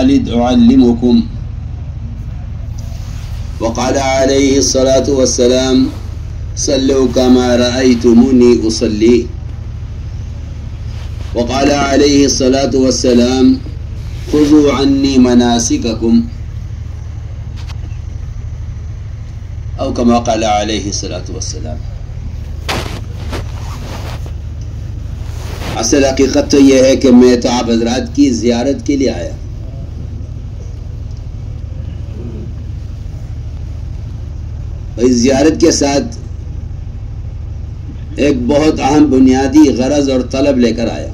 خالد أعلمكم. وقال عليه الصلاة والسلام صلوا كما رأيتموني أصلي. وقال عليه الصلاة والسلام خذوا عني مناسككم، او كما قال عليه الصلاة والسلام. اصل حقیقت تو یہ ہے کہ میں تو آپ حضرات کی زیارت کے لیے آیا، اور اس زیارت کے ساتھ ایک بہت اہم بنیادی غرض اور طلب لے کر آیا.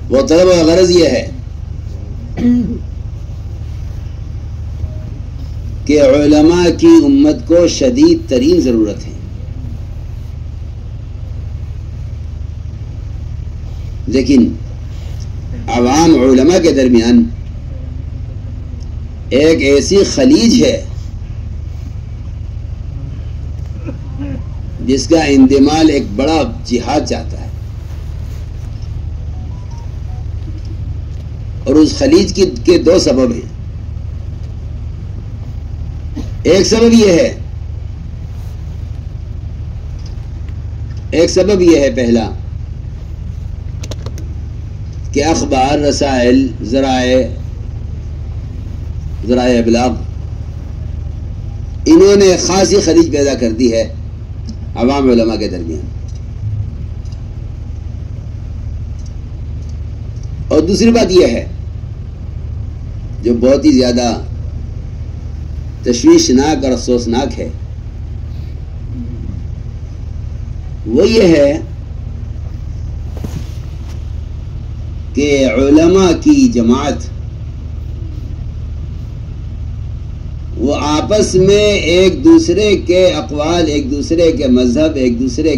وہ طلب اور غرض یہ ہے کہ علماء کی امت کو شدید ترین ضرورت ہے، لیکن عوام علماء کے درمیان ایک ایسی خلیج ہے جس کا اندمال ایک بڑا جہاد چاہتا ہے، اور اس خلیج کے دو سبب ہیں. ایک سبب یہ ہے پہلا کہ اخبار، رسائل، ذرائع ابلاغ انہوں نے خاصی خلیج پیدا کر دی ہے عوام علماء کے درمیان. اور دوسری بات یہ ہے جو بہت ہی زیادہ تشویشناک اور افسوسناک ہے، وہ یہ ہے کہ علماء کی جماعت وہ آپس میں ایک دوسرے کے اقوال، ایک دوسرے کے مذہب، ایک دوسرے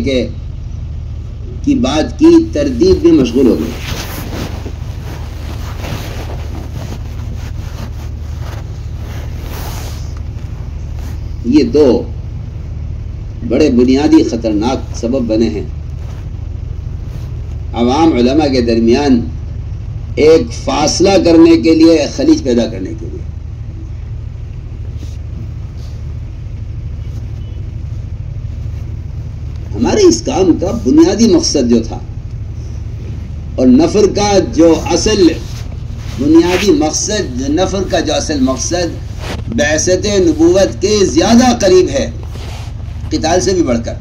کی بات کی تردید میں مشغول ہو گئے. یہ دو بڑے بنیادی خطرناک سبب بنے ہیں عوام علماء کے درمیان ایک فاصلہ کرنے کے لیے، ایک خلیج پیدا کرنے کے لیے. ہمارے اس کام کا بنیادی مقصد جو تھا، اور نفر کا جو اصل بنیادی مقصد، نفر کا جو اصل مقصد بعثت نبوت کے زیادہ قریب ہے، قتال سے بھی بڑھ کر.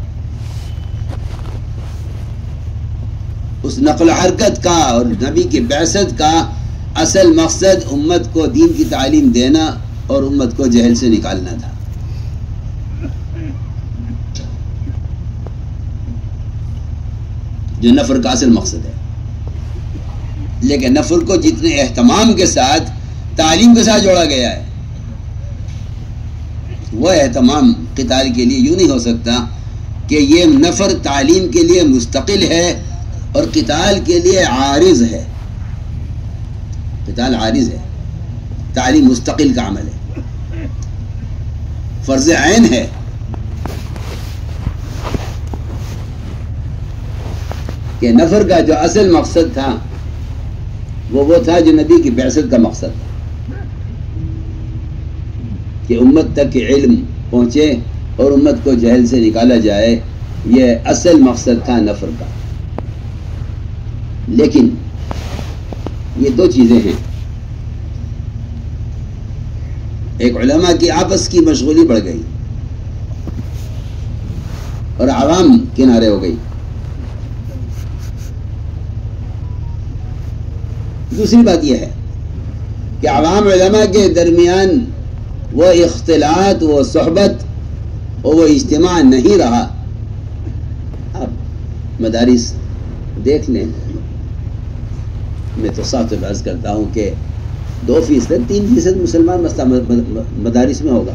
اس نقل و حرکت کا اور نبی کی بعثت کا اصل مقصد امت کو دین کی تعلیم دینا اور امت کو جہل سے نکالنا تھا. جو نفر کا اصل مقصد ہے، لیکن نفر کو جتنے اہتمام کے ساتھ تعلیم کے ساتھ جوڑا گیا ہے، وہ اہتمام قتال کے لیے یوں نہیں ہو سکتا کہ یہ نفر تعلیم کے لیے مستقل ہے اور قتال کے لیے عارض ہے. قتال عارض ہے، تعلیم مستقل کا عمل ہے، فرض عین ہے. کہ نفر کا جو اصل مقصد تھا وہ تھا جو نبی کی بعثت کا مقصد تھا، کہ امت تک علم پہنچے اور امت کو جہل سے نکالا جائے. یہ اصل مقصد تھا نفر کا. لیکن یہ دو چیزیں ہیں، ایک علماء کی آپس کی مشغولی بڑھ گئی اور عوام کنارے ہو گئی. دوسری بات یہ ہے کہ عوام علماء کے درمیان وہ اختلاط، وہ صحبت اور وہ اجتماع نہیں رہا. آپ مدارس دیکھ لیں، میں تو صاف عرض کرتا ہوں کہ 2%، 3% مسلمان مدارس میں ہوگا.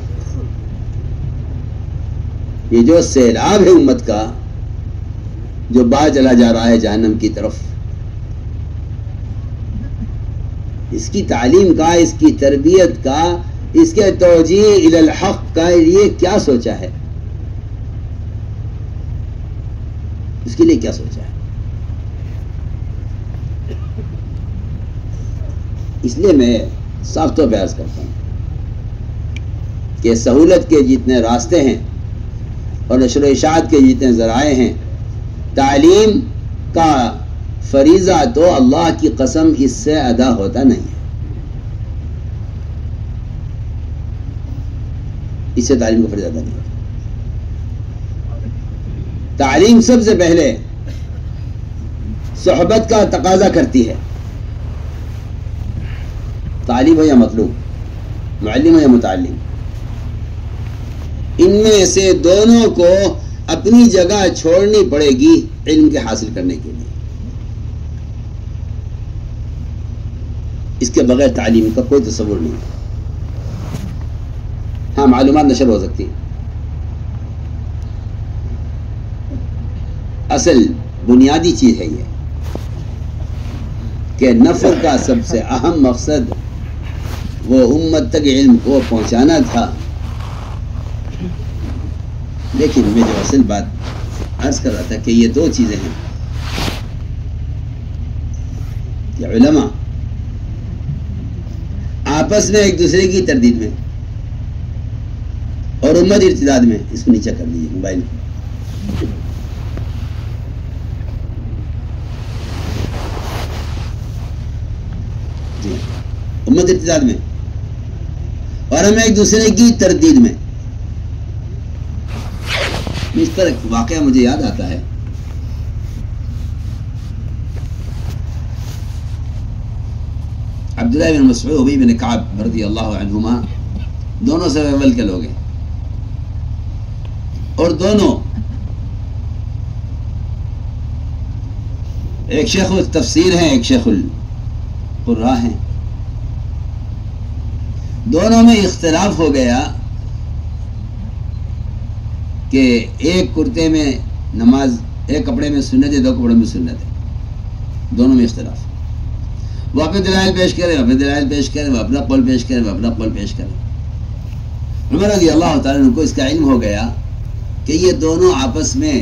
یہ جو سیلاب ہے امت کا جو باہر چلا جا رہا ہے جہنم کی طرف، اس کی تعلیم کا، اس کی تربیت کا، اس کے توجیہ الی الحق کا یہ کیا سوچا ہے؟ اس کے لیے کیا سوچا ہے؟ اس لیے میں صاف طور پہ عرض کرتا ہوں کہ سہولت کے جتنے راستے ہیں اور نشر و اشاعت کے جتنے ذرائع ہیں، تعلیم کا فریضہ تو اللہ کی قسم اس سے ادا ہوتا نہیں ہے، اس سے تعلیم کا فریضہ ادا نہیں ہوتا۔ تعلیم سب سے پہلے صحبت کا تقاضا کرتی ہے، تعلیم ہو یا مطلوب، معلم ہو یا متعلم، ان میں سے دونوں کو اپنی جگہ چھوڑنی پڑے گی علم کے حاصل کرنے کے لیے۔ اس کے بغیر تعلیم کا کوئی تصور نہیں ہے۔ ہاں، معلومات نشر ہو سکتی ہیں، اصل بنیادی چیز ہے یہ کہ نفر کا سب سے اہم مقصد وہ امت تک علم کو پہنچانا تھا۔ لیکن میں جو اصل بات عرض کر رہا تھا کہ یہ دو چیزیں ہیں کہ علماء آپس میں ایک دوسرے کی تردید میں اور امت ارتداد میں، اس کو نیچے کر لیجیے موبائل کو، جی امت ارتداد میں اور ہم ایک دوسرے کی تردید میں۔ اس پر ایک واقعہ مجھے یاد آتا ہے، عبداللہ بن مسعود، ابی بن کعب رضی اللہ عنہما دونوں سے اول کے لوگ ہیں، اور دونوں ایک شیخ التفسیر ہیں، ایک شیخ القراء ہیں۔ دونوں میں اختلاف ہو گیا کہ ایک کرتے میں نماز، ایک کپڑے میں سنت ہے، دو کپڑے میں سنت ہے، دونوں میں اختلاف۔ وہ اپنے دلائل پیش کرے، اپنے دلائل پیش کرے، وہ اپنا قول پیش کرے، وہ اپنا قول پیش کرے۔ عمر رضی اللہ تعالیٰ عنہ کو اس کا علم ہو گیا کہ یہ دونوں آپس میں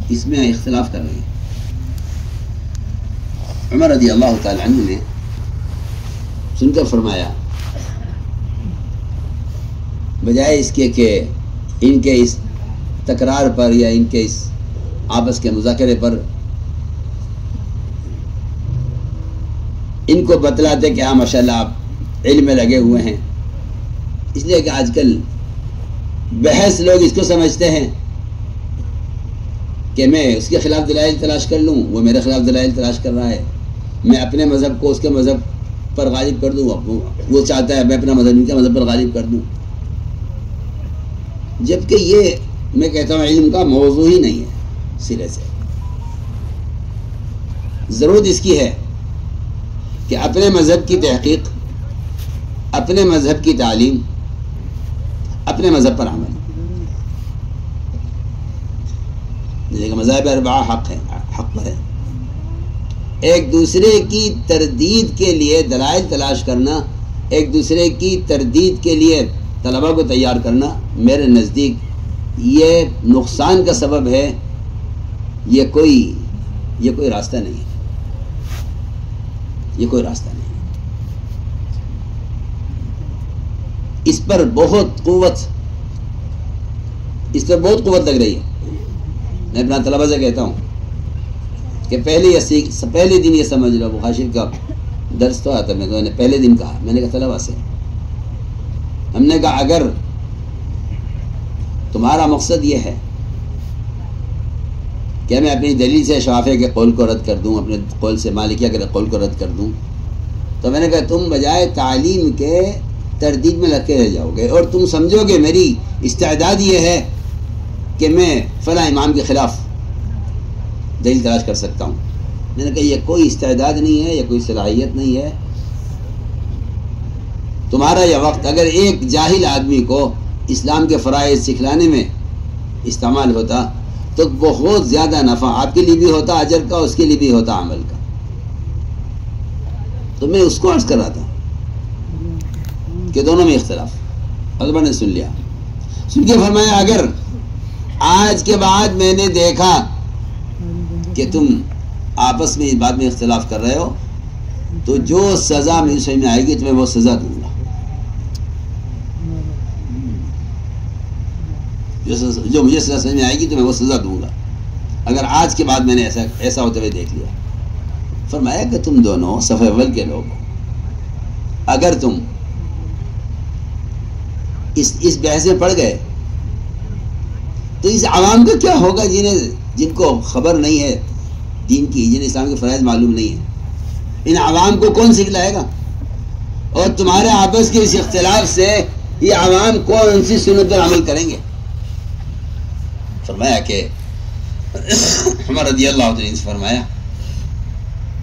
اس میں اختلاف کر رہے ہیں۔ عمر رضی اللہ تعالیٰ عنہ نے سن کر فرمایا، بجائے اس کے کہ ان کے اس تکرار پر یا ان کے اس آپس کے مذاکرے پر ان کو بتلاتے کہ ہاں ماشاءاللہ آپ علم میں لگے ہوئے ہیں، اس لیے کہ آج کل بحث لوگ اس کو سمجھتے ہیں کہ میں اس کے خلاف دلائل تلاش کر لوں، وہ میرے خلاف دلائل تلاش کر رہا ہے، میں اپنے مذہب کو اس کے مذہب پر غالب کر دوں، وہ چاہتا ہے میں اپنا مذہب ان کے مذہب پر غالب کر دوں، جبکہ یہ میں کہتا ہوں علم کا موضوع ہی نہیں ہے سرے سے۔ ضرورت اس کی ہے کہ اپنے مذہب کی تحقیق، اپنے مذہب کی تعلیم، اپنے مذہب پر عمل۔ لیکن مذاہب اربعہ حق پر ہے۔ ایک دوسرے کی تردید کے لیے دلائل تلاش کرنا، ایک دوسرے کی تردید کے لیے طلبہ کو تیار کرنا، میرے نزدیک یہ نقصان کا سبب ہے، یہ کوئی راستہ نہیں ہے، یہ کوئی راستہ نہیں ہے۔ اس پر بہت قوت لگ رہی ہے۔ میں اپنا طلبہ سے کہتا ہوں کہ پہلے دن یہ سمجھ لو، بخاری شریف کا درس تو آتا، میں نے پہلے دن کہا، میں نے کہا طلبہ سے، ہم نے کہا اگر تمہارا مقصد یہ ہے کہ میں اپنی دلیل سے شافعی کے قول کو رد کر دوں، اپنے قول سے مالکیہ کے قول کو رد کر دوں، تو میں نے کہا تم بجائے تعلیم کے تردید میں لگ کے رہ جاؤ گے، اور تم سمجھو گے میری استعداد یہ ہے کہ میں فلاں امام کے خلاف دلیل تلاش کر سکتا ہوں۔ میں نے کہا یہ کوئی استعداد نہیں ہے، یہ کوئی صلاحیت نہیں ہے۔ تمہارا یہ وقت اگر ایک جاہل آدمی کو اسلام کے فرائض سکھلانے میں استعمال ہوتا تو بہت زیادہ نفع آپ کے لیے بھی ہوتا، اجر کا، اس کے لیے بھی ہوتا عمل کا۔ تو میں اس کو عرض کر رہا تھا کہ دونوں میں اختلاف، طلبہ نے سن لیا، سن کے فرمایا اگر آج کے بعد میں نے دیکھا کہ تم آپس میں اس بات میں اختلاف کر رہے ہو تو جو سزا میری سمجھ میں آئے گی تو میں وہ سزا دوں گا، جو مجھے سزا سمجھ میں آئے گی تو میں وہ سزا دوں گا، اگر آج کے بعد میں نے ایسا ہوتے ہوئے دیکھ لیا۔ فرمایا کہ تم دونوں صف اول کے لوگ ہو، اگر تم اس بحث میں پڑ گئے تو اس عوام کا کیا ہوگا جن کو خبر نہیں ہے دین کی، جنہیں اسلام کے فرائض معلوم نہیں ہے؟ ان عوام کو کون سکھلائے گا؟ اور تمہارے آپس کے اس اختلاف سے یہ عوام کون سی سنت پر عمل کریں گے؟ فرمایا کہ عمر رضی اللہ عنہ سے فرمایا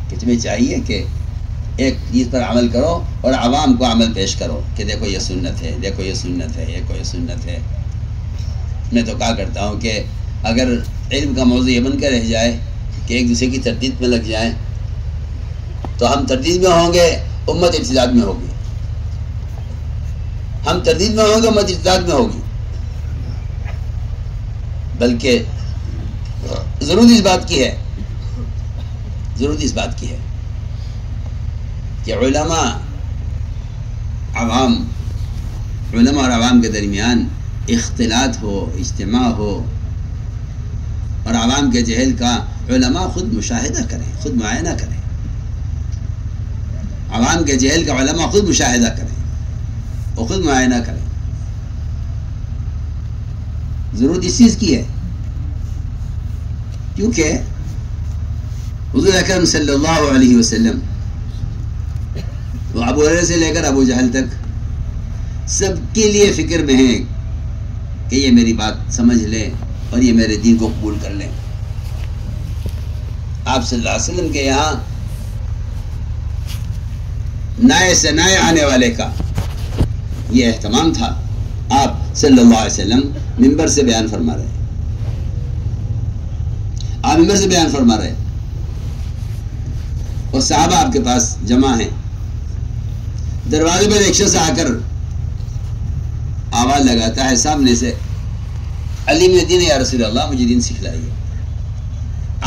کہ تمہیں چاہیے کہ ایک چیز پر عمل کرو اور عوام کو عمل پیش کرو کہ دیکھو یہ سنت ہے، دیکھو یہ سنت ہے، دیکھو یہ سنت ہے۔ میں تو کہا کرتا ہوں کہ اگر علم کا موضوع یہ بن کر رہ جائے کہ ایک دوسرے کی تردید میں لگ جائیں تو ہم تردید میں ہوں گے، امت ارتداد میں ہوگی، ہم تردید میں ہوں گے، امت ارتداد میں ہوگی۔ بلکہ ضرورت اس بات کی ہے، ضرورت اس بات کی ہے کہ علماء اور عوام کے درمیان اختلاط ہو، اجتماع ہو، اور عوام کے جہل کا علماء خود مشاہدہ کریں، خود معائنہ کریں، عوام کے جہل کا علماء خود مشاہدہ کریں اور خود معائنہ کریں۔ ضرورت اس چیز کی ہے کیونکہ حضور اکرم صلی اللہ علیہ وسلم وہ ابو ہریرہ سے لے کر ابو جہل تک سب کے لیے فکر میں ہیں کہ یہ میری بات سمجھ لیں اور یہ میرے دین کو قبول کر لیں۔ آپ صلی اللہ علیہ وسلم کے یہاں نئے سے نئے آنے والے کا یہ اہتمام تھا۔ آپ صلی اللہ علیہ وسلم منبر سے بیان فرما رہے، آپ منبر سے بیان فرما رہے اور صحابہ آپ کے پاس جمع ہیں۔ دروازے پر ایک شخص آ کر آواز لگاتا ہے سامنے سے، علی میں دین یا رسول اللہ، مجھے دین سکھلائیے۔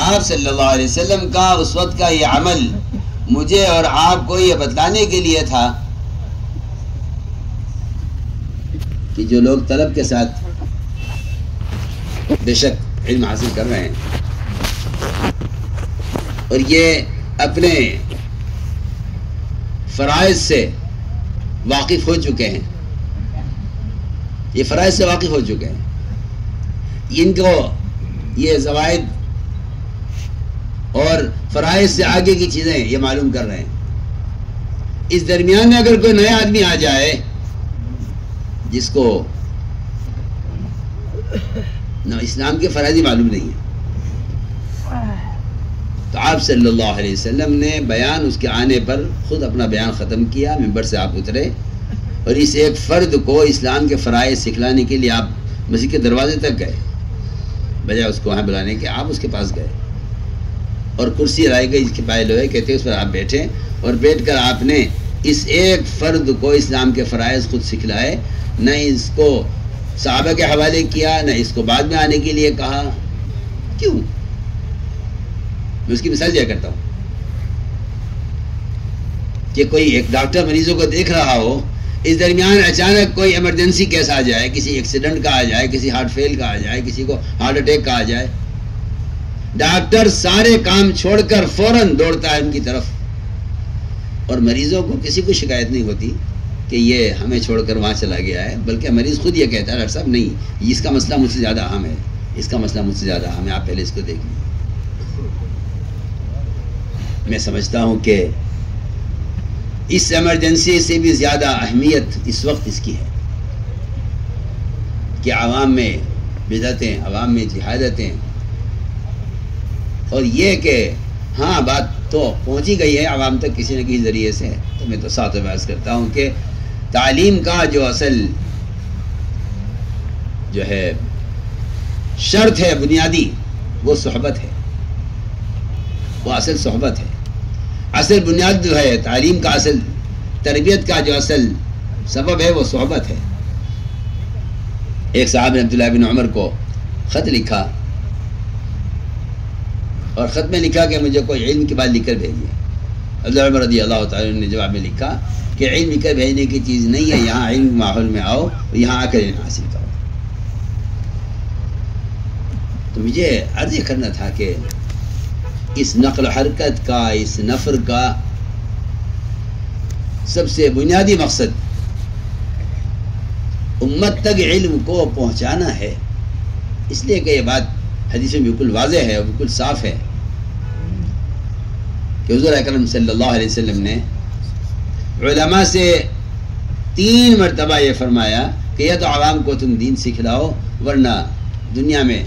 آپ صلی اللہ علیہ وسلم کا اس وقت کا یہ عمل مجھے اور آپ کو یہ بتلانے کے لیے تھا کہ جو لوگ طلب کے ساتھ بے شک علم حاصل کر رہے ہیں اور یہ اپنے فرائض سے واقف ہو چکے ہیں، یہ فرائض سے واقف ہو چکے ہیں، ان کو یہ زوائد اور فرائض سے آگے کی چیزیں یہ معلوم کر رہے ہیں۔ اس درمیان میں اگر کوئی نیا آدمی آ جائے جس کو نہ اسلام کے فرائض ہی معلوم نہیں ہے، تو آپ صلی اللہ علیہ وسلم نے بیان اس کے آنے پر خود اپنا بیان ختم کیا، منبر سے آپ اترے اور اس ایک فرد کو اسلام کے فرائض سکھلانے کے لیے آپ مسجد کے دروازے تک گئے، بجائے اس کو وہاں بلانے کے آپ اس کے پاس گئے اور کرسی لائی گئی جس کے پائے لوہے کہتے اس پر آپ بیٹھے اور بیٹھ کر آپ نے اس ایک فرد کو اسلام کے فرائض خود سکھلائے، نہ اس کو صحابہ کے حوالے کیا، نہ اس کو بعد میں آنے کے لیے کہا۔ کیوں؟ میں اس کی مثال دیا کرتا ہوں کہ کوئی ایک ڈاکٹر مریضوں کو دیکھ رہا ہو، اس درمیان اچانک کوئی ایمرجنسی کیس آ جائے، کسی ایکسیڈنٹ کا آ جائے، کسی ہارٹ فیل کا آ جائے، کسی کو ہارٹ اٹیک کا آ جائے، ڈاکٹر سارے کام چھوڑ کر فوراً دوڑتا ہے ان کی طرف، اور مریضوں کو کسی کو شکایت نہیں ہوتی کہ یہ ہمیں چھوڑ کر وہاں چلا گیا ہے، بلکہ مریض خود یہ کہتا ہے ڈاکٹر صاحب نہیں، اس کا مسئلہ مجھ سے زیادہ اہم ہے، اس کا مسئلہ مجھ سے زیادہ اہم ہے، آپ پہلے اس کو دیکھ لیں۔ میں سمجھتا ہوں کہ اس ایمرجنسی سے بھی زیادہ اہمیت اس وقت اس کی ہے کہ عوام میں بدعتیں، عوام میں جہادتیں، اور یہ کہ ہاں بات تو پہنچی گئی ہے عوام تک کسی نہ کسی ذریعے سے، تو میں تو ساتھ عرض کرتا ہوں کہ تعلیم کا جو اصل جو ہے شرط ہے بنیادی، وہ صحبت ہے، وہ اصل صحبت ہے۔ اصل بنیاد جو ہے تعلیم کا، اصل تربیت کا جو اصل سبب ہے وہ صحبت ہے۔ ایک صاحب نے عبداللہ بن عمر کو خط لکھا اور خط میں لکھا کہ مجھے کوئی علم کی بات لکھ کر بھیجیے، عبداللہ عمر رضی اللہ تعالیٰ نے جواب میں لکھا کہ علم کر بھیجنے کی چیز نہیں ہے، یہاں علم ماحول میں آؤ، یہاں آ کر علم حاصل کرو۔ تو مجھے عرض یہ کرنا تھا کہ اس نقل و حرکت کا، اس نفر کا سب سے بنیادی مقصد امت تک علم کو پہنچانا ہے، اس لیے کہ یہ بات حدیث میں بالکل واضح ہے اور بالکل صاف ہے کہ حضور اکرم صلی اللہ علیہ وسلم نے علماء سے 3 مرتبہ یہ فرمایا کہ یا تو عوام کو تم دین سکھلاؤ ورنہ دنیا میں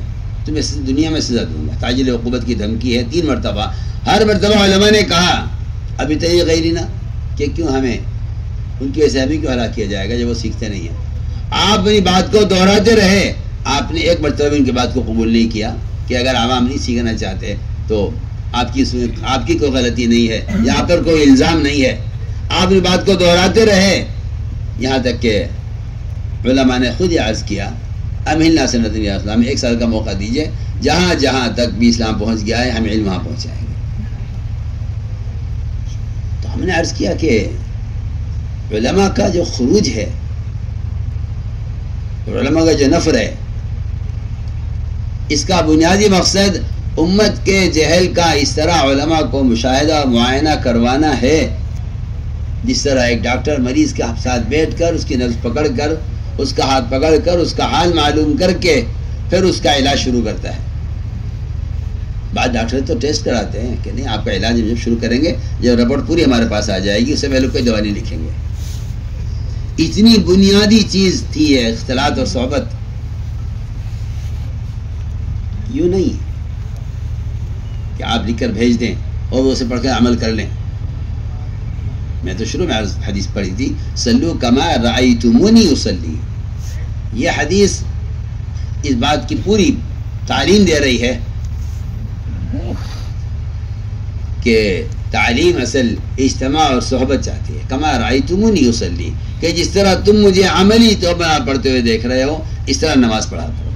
تمہیں دنیا میں سزا دوں گا، تعجیل عقوبت کی دھمکی ہے 3 مرتبہ۔ ہر مرتبہ علماء نے کہا ابھی تو یہ غیری نہ کہ کیوں ہمیں ان کی وجہ سے ہمیں کیوں ہلاک کیا جائے گا جب وہ سیکھتے نہیں ہیں۔ آپ اپنی بات کو دہراتے رہے، آپ نے ایک مرتبہ ان کی بات کو قبول نہیں کیا کہ اگر عوام نہیں سیکھنا چاہتے تو آپ کی کوئی غلطی نہیں ہے، یہاں پر کوئی الزام نہیں ہے۔ آپ اپنی بات کو دہراتے رہے یہاں تک کہ علماء نے خود یہ عرض کیا امہلنا سنت اسلام، 1 سال کا موقع دیجئے، جہاں جہاں تک بھی اسلام پہنچ گیا ہے ہم علم وہاں پہنچائیں گے۔ تو ہم نے عرض کیا کہ علماء کا جو خروج ہے، علماء کا جو نفر ہے، اس کا بنیادی مقصد امت کے جہل کا اس طرح علماء کو مشاہدہ اور معائنہ کروانا ہے جس طرح ایک ڈاکٹر مریض کے ساتھ بیٹھ کر اس کی نبض پکڑ کر، اس کا ہاتھ پکڑ کر، اس کا حال معلوم کر کے پھر اس کا علاج شروع کرتا ہے۔ بعض ڈاکٹر تو ٹیسٹ کراتے ہیں کہ نہیں آپ کا علاج جب شروع کریں گے، جب رپورٹ پوری ہمارے پاس آ جائے گی اس سے پہلے کوئی دوا نہیں لکھیں گے۔ اتنی بنیادی چیز تھی ہے اختلاط اور صحبت، یوں نہیں کہ آپ لکھ کر بھیج دیں اور وہ اسے پڑھ کر عمل کر لیں۔ میں تو شروع میں حدیث پڑھی تھی صلو کما رأیتمونی اصلی، یہ حدیث اس بات کی پوری تعلیم دے رہی ہے کہ تعلیم اصل اجتماع اور صحبت چاہتی ہے۔ کما رأیتمونی اصلی، کہ جس طرح تم مجھے عملی طور پر پڑھتے ہوئے دیکھ رہے ہو اس طرح نماز پڑھا کرو۔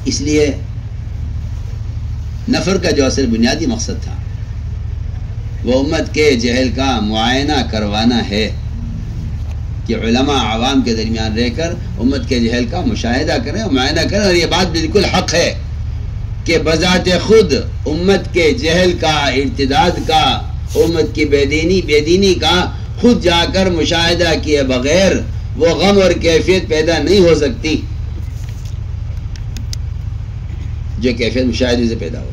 اس لیے نفر کا جو اصل بنیادی مقصد تھا وہ امت کے جہل کا معائنہ کروانا ہے کہ علماء عوام کے درمیان رہ کر امت کے جہل کا مشاہدہ کریں اور معائنہ کریں۔ اور یہ بات بالکل حق ہے کہ بذات خود امت کے جہل کا، ارتداد کا، امت کی بے دینی کا خود جا کر مشاہدہ کیے بغیر وہ غم اور کیفیت پیدا نہیں ہو سکتی جو کیفیت مشاہدے سے پیدا ہوگی۔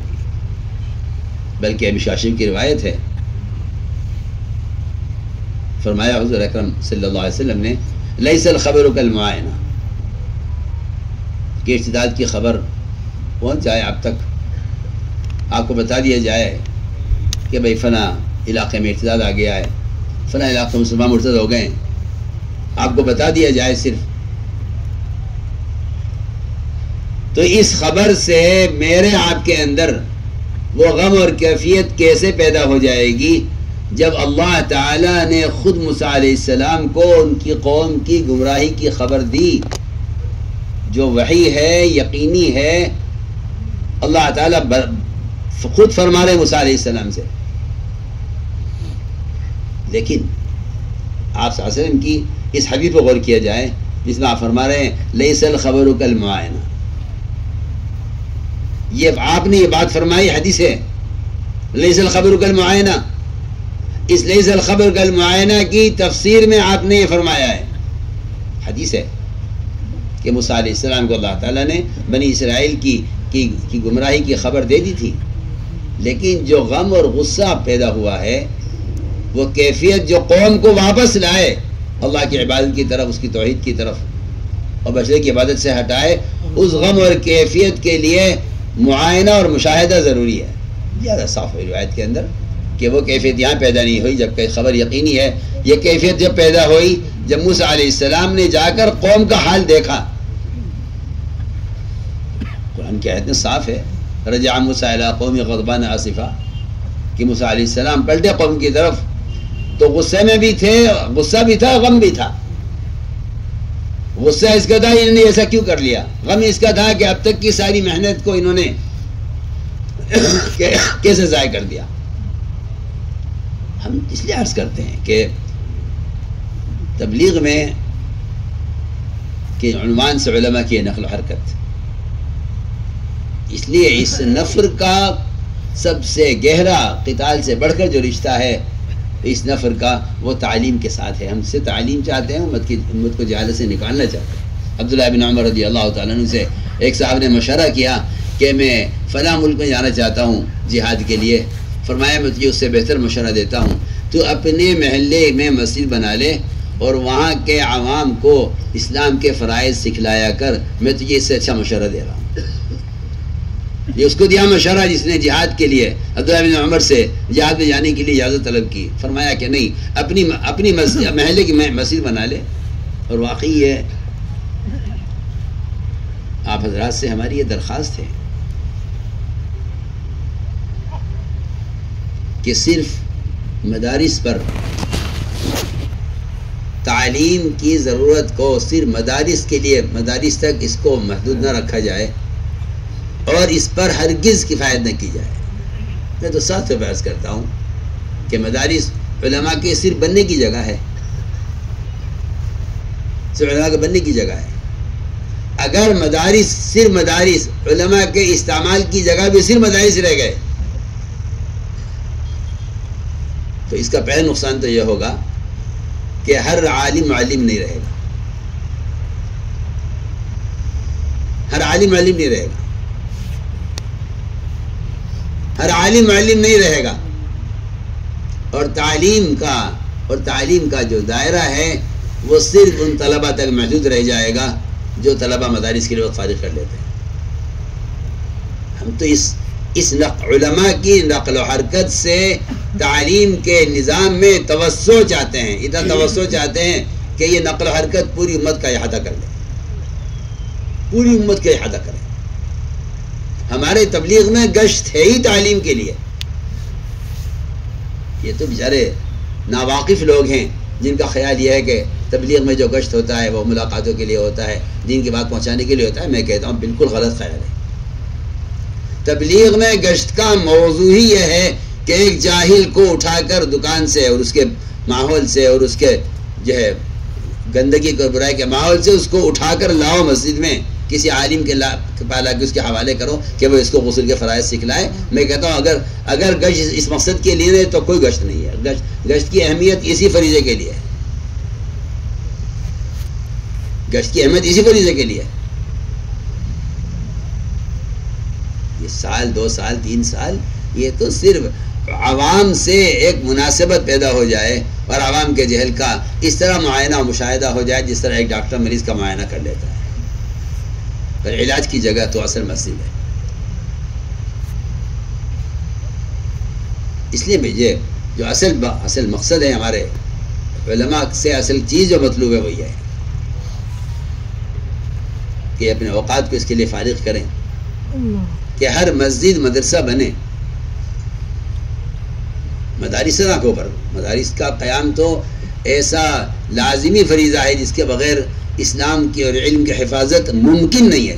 بلکہ مشکل کی روایت ہے، فرمایا حضور اکرم صلی اللہ علیہ وسلم نے لیس الخبر کالمعائنہ، کہ ارتداد کی خبر پہنچ جائے آپ تک، آپ کو بتا دیا جائے کہ بھئی فلاں علاقے میں ارتداد آ گیا ہے، فلاں علاقے میں مسلمان مرتد ہو گئے ہیں، آپ کو بتا دیا جائے صرف، تو اس خبر سے میرے آپ کے اندر وہ غم اور کیفیت کیسے پیدا ہو جائے گی جب اللہ تعالیٰ نے خود موسیٰ علیہ السلام کو ان کی قوم کی گمراہی کی خبر دی، جو وحی ہے، یقینی ہے، اللہ تعالیٰ خود فرما رہے موسیٰ علیہ السلام سے۔ لیکن آپ صلی اللہ علیہ وسلم کی اس حدیث پر غور کیا جائے جس میں آپ فرما رہے ہیں لیس الخبر کالمعائنہ، یہ آپ نے یہ بات فرمائی حدیث ہے لیس الخبر کالمعائنہ، اس لیس الخبر کالمعائنہ کی تفسیر میں آپ نے یہ فرمایا ہے، حدیث ہے کہ موسیٰ علیہ السلام کو اللہ تعالیٰ نے بنی اسرائیل کی گمراہی کی خبر دے دی تھی، لیکن جو غم اور غصہ پیدا ہوا ہے وہ کیفیت جو قوم کو واپس لائے اللہ کی عبادت کی طرف، اس کی توحید کی طرف، اور بشر کی عبادت سے ہٹائے، اس غم اور کیفیت کے لیے معائنہ اور مشاہدہ ضروری ہے۔ زیادہ صاف ہوئی روایت کے اندر کہ وہ کیفیت یہاں پیدا نہیں ہوئی جبکہ خبر یقینی ہے، یہ کیفیت جب پیدا ہوئی جب موسیٰ علیہ السلام نے جا کر قوم کا حال دیکھا۔ قرآن کی آیت صاف ہے رجع موسیٰ الی قوم غضبان آسفا، کہ موسیٰ علیہ السلام پلٹے قوم کی طرف تو غصے میں بھی تھے، غصہ بھی تھا، غم بھی تھا۔ غصہ اس کا تھا انہوں نے ایسا کیوں کر لیا، غم اس کا تھا کہ اب تک کی ساری محنت کو انہوں نے کیسے ضائع کر دیا۔ ہم اس لیے عرض کرتے ہیں کہ تبلیغ میں کہ عنوان سے علماء کی نقل و حرکت، اس لیے اس نفر کا سب سے گہرا قتال سے بڑھ کر جو رشتہ ہے اس نفر کا وہ تعلیم کے ساتھ ہے. ہم سے تعلیم چاہتے ہیں، امت کو جہالت سے نکالنا چاہتے ہیں. عبداللہ بن عمر رضی اللہ تعالیٰ عنہ سے ایک صاحب نے مشورہ کیا کہ میں فلاں ملک میں جانا چاہتا ہوں جہاد کے لیے. فرمایا میں تجھے اس سے بہتر مشورہ دیتا ہوں، تو اپنے محلے میں مسجد بنا لے اور وہاں کے عوام کو اسلام کے فرائض سکھلایا کر، میں تجھے اس سے اچھا مشورہ دے رہا ہوں. یہ اس کو دیا مشورہ جس نے جہاد کے لیے عبداللہ بن عمر سے جہاد میں جانے کے لیے اجازت طلب کی. فرمایا کہ نہیں، اپنی مسجد محلے کی مسجد بنا لے. اور واقعی یہ آپ حضرات سے ہماری یہ درخواست ہے کہ صرف مدارس پر تعلیم کی ضرورت کو صرف مدارس کے لیے، مدارس تک اس کو محدود نہ رکھا جائے اور اس پر ہرگز کفایت نہ کی جائے. میں تو صاف طور پہ عرض کرتا ہوں کہ مدارس علماء کے صرف بننے کی جگہ ہے، صرف علماء کے بننے کی جگہ ہے. اگر مدارس صرف مدارس علماء کے استعمال کی جگہ بھی صرف مدارس رہ گئے تو اس کا پہلا نقصان تو یہ ہوگا کہ ہر عالم معلم نہیں رہے گا، ہر عالم معلم نہیں رہے گا، ہر عالم معلم نہیں رہے گا. اور تعلیم کا جو دائرہ ہے وہ صرف ان طلبہ تک محدود رہ جائے گا جو طلبہ مدارس کے لیے وقت فارغ کر لیتے ہیں. ہم تو اس علماء کی نقل و حرکت سے تعلیم کے نظام میں توسع چاہتے ہیں، اتنا توسع چاہتے ہیں کہ یہ نقل و حرکت پوری امت کا احاطہ کر لے، پوری امت کا احاطہ کرے. ہمارے تبلیغ میں گشت ہے ہی تعلیم کے لیے. یہ تو بیچارے ناواقف لوگ ہیں جن کا خیال یہ ہے کہ تبلیغ میں جو گشت ہوتا ہے وہ ملاقاتوں کے لیے ہوتا ہے، دین کی بات پہنچانے کے لیے ہوتا ہے. میں کہتا ہوں بالکل غلط خیال ہے. تبلیغ میں گشت کا موضوع ہی یہ ہے کہ ایک جاہل کو اٹھا کر دکان سے اور اس کے ماحول سے اور اس کے جو ہے گندگی اور برائی کے ماحول سے اس کو اٹھا کر لاؤ مسجد میں، کسی عالم کے پالا کے اس کے حوالے کرو کہ وہ اس کو غسل کے فرائض سکھلائے. میں کہتا ہوں اگر گشت اس مقصد کے لیے تو کوئی گشت نہیں ہے. گشت کی اہمیت اسی فریضے کے لیے ہے، گشت کی اہمیت اسی فریضے کے لیے. یہ سال 2 سال 3 سال یہ تو صرف عوام سے ایک مناسبت پیدا ہو جائے اور عوام کے جہل کا اس طرح معائنہ و مشاہدہ ہو جائے جس طرح ایک ڈاکٹر مریض کا معائنہ کر لیتا ہے. پر علاج کی جگہ تو اصل مسجد ہے. اس لیے یہ جو اصل مقصد ہے ہمارے علماء سے، اصل چیز جو مطلوب ہے وہی ہے کہ اپنے اوقات کو اس کے لیے فارغ کریں کہ ہر مسجد مدرسہ بنے. مدارس نہ کو پر مدارس کا قیام تو ایسا لازمی فریضہ ہے جس کے بغیر اسلام کی اور علم کی حفاظت ممکن نہیں ہے.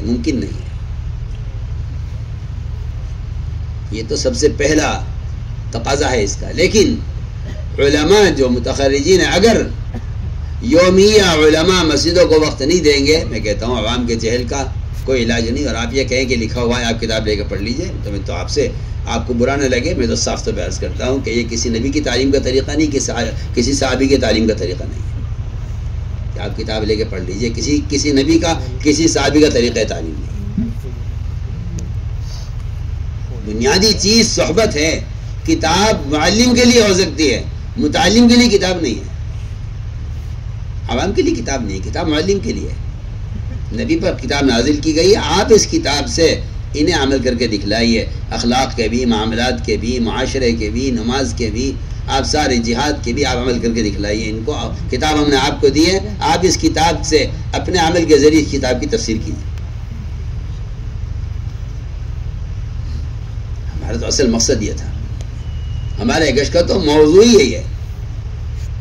یہ تو سب سے پہلا تقاضا ہے اس کا. لیکن علماء جو متخرجین ہیں اگر یومیہ علماء مسجدوں کو وقت نہیں دیں گے، میں کہتا ہوں عوام کے جہل کا کوئی علاج نہیں. اور آپ یہ کہیں کہ لکھا ہوا ہے آپ کتاب لے کے پڑھ لیجئے، تو میں تو آپ کو برا نہ لگے، میں تو صاف طور پہ عرض کرتا ہوں کہ یہ کسی نبی کی تعلیم کا طریقہ نہیں، کسی صحابی کی تعلیم کا طریقہ نہیں ہے کہ آپ کتاب لے کے پڑھ لیجئے. کسی نبی کا کسی صحابی کا طریقہ تعلیم نہیں. بنیادی چیز صحبت ہے. کتاب معلم کے لیے ہو سکتی ہے، متعلم کے لیے کتاب نہیں ہے. عوام کے لیے کتاب نہیں ہے، کتاب معلم کے لیے. نبی پر کتاب نازل کی گئی ہے، آپ اس کتاب سے انہیں عمل کر کے دکھلائیے. اخلاق کے بھی، معاملات کے بھی، معاشرے کے بھی، نماز کے بھی، آپ سارے جہاد کے بھی آپ عمل کر کے دکھلائیے. ان کو کتاب ہم نے آپ کو دی ہے، آپ اس کتاب سے اپنے عمل کے ذریعے اس کتاب کی تفسیر کیجیے. ہمارا تو اصل مقصد یہ تھا. ہمارے گشت کا تو موضوع ہی یہی ہے.